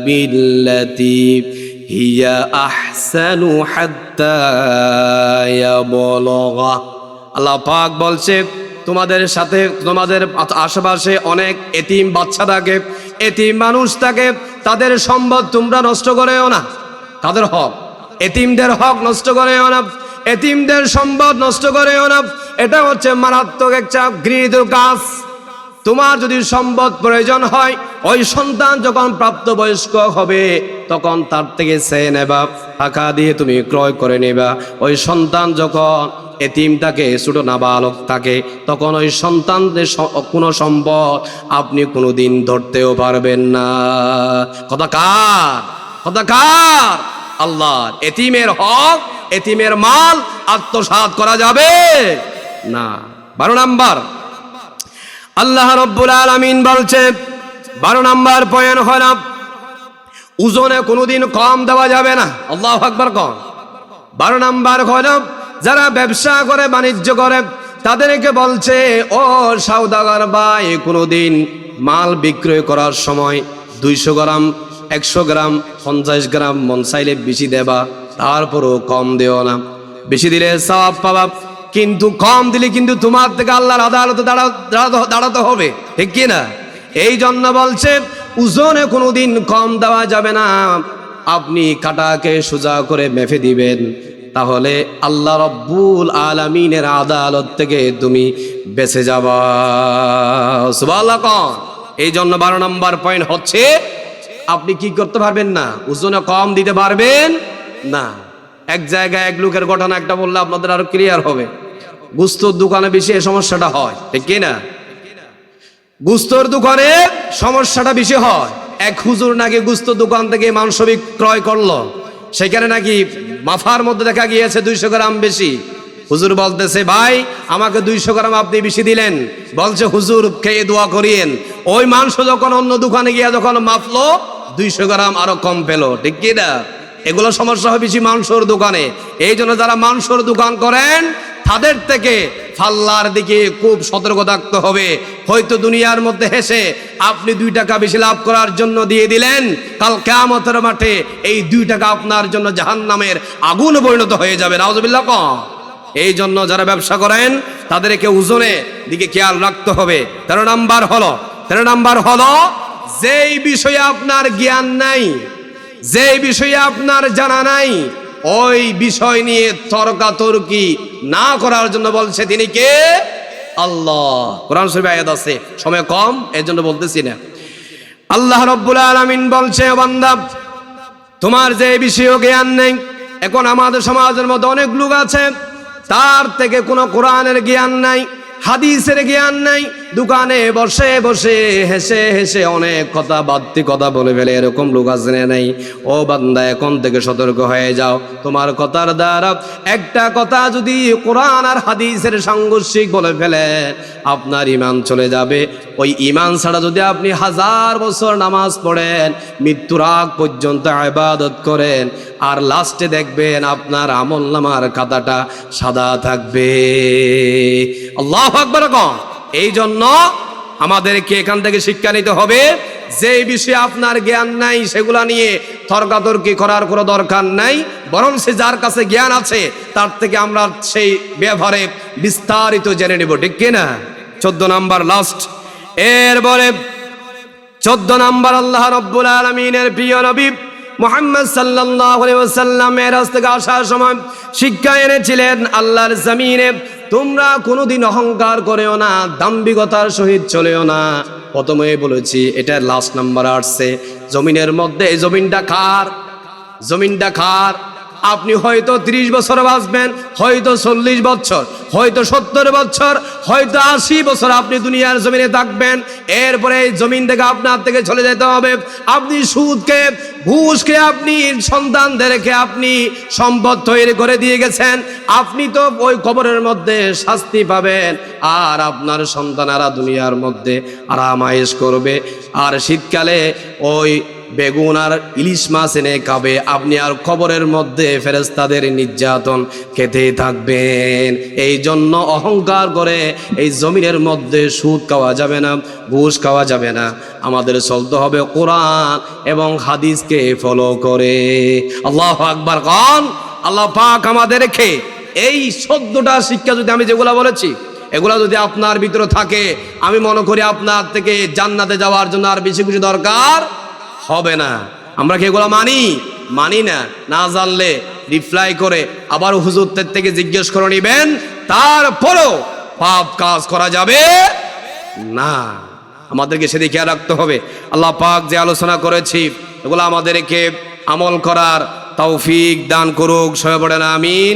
বিল্লাতি হিয়া আহসানু হাত্তা ইয়াবলুগা। আল্লাহ পাক বলছে তোমাদের সাথে, তোমাদের আশেপাশে অনেক এতিম বাচ্চা থাকে, এতিম মানুষ থাকে, তাদের সম্পদ তোমরা নষ্ট করেও না। তাদের হক, এতিমদের হক নষ্ট করেও না, এতিমদের সম্পদ নষ্ট করেও না। এটা হচ্ছে মারাত্মক একটা ঘৃণিত কাজ। তোমার যদি সম্পদ প্রয়োজন হয়, ওই সন্তান যখন প্রাপ্তবয়স্ক হবে তখন তার থেকে চেয়ে নেবা, টাকা দিয়ে তুমি ক্রয় করে নেবা। ওই সন্তান যখন এতিম থাকে, ছোট নাবালক থাকে, তখন ওই সন্তানদের কোনো সম্পদ আপনি কোনোদিন ধরতেও পারবেন না। কথা কার? আল্লাহর। এতিমের হক, এতিমের মাল আত্মসাৎ করা যাবে না। 12 নাম্বার আল্লাহ রাব্বুল আলামিন বলছেন, 12 নাম্বার পয়েন্ট হলো ওজনে কোনোদিন কম দেওয়া যাবে না। আল্লাহু আকবার কম। 12 নাম্বার হলো যারা ব্যবসা করে, বাণিজ্য করে, তাদেরকে বলছে, ও সওদাগর ভাই, কোনোদিন মাল বিক্রয় করার সময় 200 গ্রাম, 100 গ্রাম, 50 গ্রাম মন চাইলে বেশি দেবা, তারপরও কম দেও না। বেশি দিলে সওয়াব পাবা, কিন্তু কম দিলে কিন্তু তোমার থেকে আল্লাহর আদালতে দাঁড়াতে হবে, ঠিক কি না? এই জন্য বলছে ওজনে কোনোদিন কম দেওয়া যাবে না। আপনি কাটাকে সোজা করে মেপে দিবেন, তাহলে আল্লাহ রাব্বুল আলামিনের আদালত থেকে তুমি বেঁচে যাবা। সুবহানাল্লাহ। এই জন্য 12 নম্বর পয়েন্ট হচ্ছে আপনি কি করতে পারবেন না, ওজনে কম দিতে পারবেন না। এক জায়গায় এক লোকের ঘটনা একটা বললে আপনাদের আরো ক্লিয়ার হবে। গুস্তর দোকানে বেশি এই সমস্যাটা হয়, ঠিক কি না? গুস্তর দোকানে সমস্যাটা বেশি হয়। এক হুজুর নাকি গুস্তর দোকান থেকে মাংস বিক্রয় করলো, সেখানে নাকি মাথার মধ্যে দেখা গিয়েছে 200 গ্রাম বেশি। হুজুর বলতেছে, ভাই আমাকে 200 গ্রাম আপনি বেশি দিলেন। বলছে, হুজুর খেয়ে দোয়া করিয়েন। ওই মাংস যখন অন্য দোকানে গিয়ে যখন মাপলো, 200 গ্রাম আরো কম পেলো, ঠিক কি না? এগুলো সমস্যা হয় বেশি মাংসর দোকানে। এই জন্য যারা মাংসর দোকান করেন তাদের থেকে ফাল্লার দিকে খুব সতর্ক থাকতে হবে। হয়তো দুনিয়ার মধ্যে হেসে আপনি 2 টাকা বেশি লাভ করার জন্য দিয়ে দিলেন, কাল কিয়ামতের মাঠে এই 2 টাকা আপনার জন্য জাহান্নামের আগুন পরিণত হয়ে যাবে। নাউজুবিল্লাহ। এই জন্য যারা ব্যবসা করেন তাদেরকে ওজনে দিকে খেয়াল রাখতে হবে। 13 নাম্বার হলো যেই বিষয়ে আপনার জ্ঞান নাই, যেই বিষয়ে আপনার জানা নাই, ওই বিষয় নিয়ে তর্কাতর্কি না করার জন্য বলছে তিনি কে? আল্লাহ। কোরআন শরীফে আয়াত আছে, সময় কম এর জন্য বলতেছি না। আল্লাহ রাব্বুল আলামিন বলছে, বান্দা তোমার যে বিষয়ে জ্ঞান নেই, এখন আমাদের সমাজের মধ্যে অনেক লোক আছে তার থেকে কোনো কোরআনের জ্ঞান নাই, হাদিসের জ্ঞান নাই, দোকানে বসে বসে হেসে হেসে অনেক কথা বাড়তি কথা বলে ফেলে, এরকম লোক আছে না নাই? ও বান্দা, এখন থেকে সতর্ক হয়ে যাও। তোমার কথার দ্বারা একটা কথা যদি কোরআন আর হাদিসের সাংঘর্ষিক বলে ফেলে, আপনার ঈমান চলে যাবে। ওই ঈমান ছাড়া যদি আপনি 1000 বছর নামাজ পড়েন, মৃত্যুর আগ পর্যন্ত ইবাদত করেন, আর লাস্টে দেখবেন আপনার আমলনামার খাতাটা সাদা থাকবে। আল্লাহু আকবার। এই জন্য আমাদেরকে এখান থেকে শিক্ষা নিতে হবে, যে বিষয়ে আপনার জ্ঞান নাই সেগুলা নিয়ে তর্কাতর্কি করার কোনো দরকার নাই, বরং সে যার কাছে জ্ঞান আছে তার থেকে আমরা সেই ব্যাপারে বিস্তারিত জেনে নেব, ঠিক কিনা? 14 নাম্বার লাস্ট। এরপরে 14 নাম্বার, আল্লাহ রাব্বুল আলামিনের প্রিয় নবী মুহাম্মদ সাল্লাল্লাহু আলাইহি ওয়াসাল্লাম মেরাজ থেকে আসার সময় শিক্ষা এনেছিলেন, আল্লাহর জমিনে তোমরা কোনোদিন অহংকার করেও না, দাম্ভিকতার সহিত চলেও না। প্রথমে বলেছি, এটা লাস্ট নাম্বার আসছে। জমিনের মধ্যে এই জমিনটা কার? জমিনটা কার? আপনি হয়তো 30 বছর বাঁচবেন, হয়তো 40 বছর, হয়তো 70 বছর, হয়তো 80 বছর আপনি দুনিয়ার জমিনে থাকবেন। এরপরে এই জমিন থেকে আপনার থেকে চলে যেতে হবে। আপনি সুদকে, ঘুষকে, আপনি সন্তানদেরকে আপনি সম্পদ তৈরি করে দিয়ে গেছেন। আপনি তো ওই কবরের মধ্যে শাস্তি পাবেন, আর আপনার সন্তানেরা দুনিয়ার মধ্যে আরামায়েশ করবে। আর শীতকালে ওই বেগুন আর ইলিশ মাছ এনে খাবে, আপনি আর কবরের মধ্যে ফেরেশতাদের নির্যাতন খেতে থাকবেন। এই জন্য অহংকার করে এই জমিনের মধ্যে সুদ খাওয়া যাবে না, ঘুষ খাওয়া যাবে না। আমাদের চলতে হবে কোরআন এবং হাদিসকে ফলো করে। আল্লাহু আকবার। কোন আল্লাহ পাক আমাদেরকে এই 14টা শিক্ষা যদি আমি যেগুলা বলেছি এগুলা যদি আপনার ভিতরে থাকে, আমি মনে করি আপনার থেকে জান্নাতে যাওয়ার জন্য আর বেশি কিছু দরকার হবে না। আমরা কি এগুলো মানি না? না জানলে রিপ্লাই করে আবার হুজুরদের থেকে জিজ্ঞেস করে নিবেন, তারপরও পাপ কাজ করা যাবে না, আমাদেরকে সেদিকে খেয়াল রাখতে হবে। আল্লাহ পাক যে আলোচনা করেছি এগুলো আমাদেরকে আমল করার তৌফিক দান করুক, সবাই বলেন আমিন।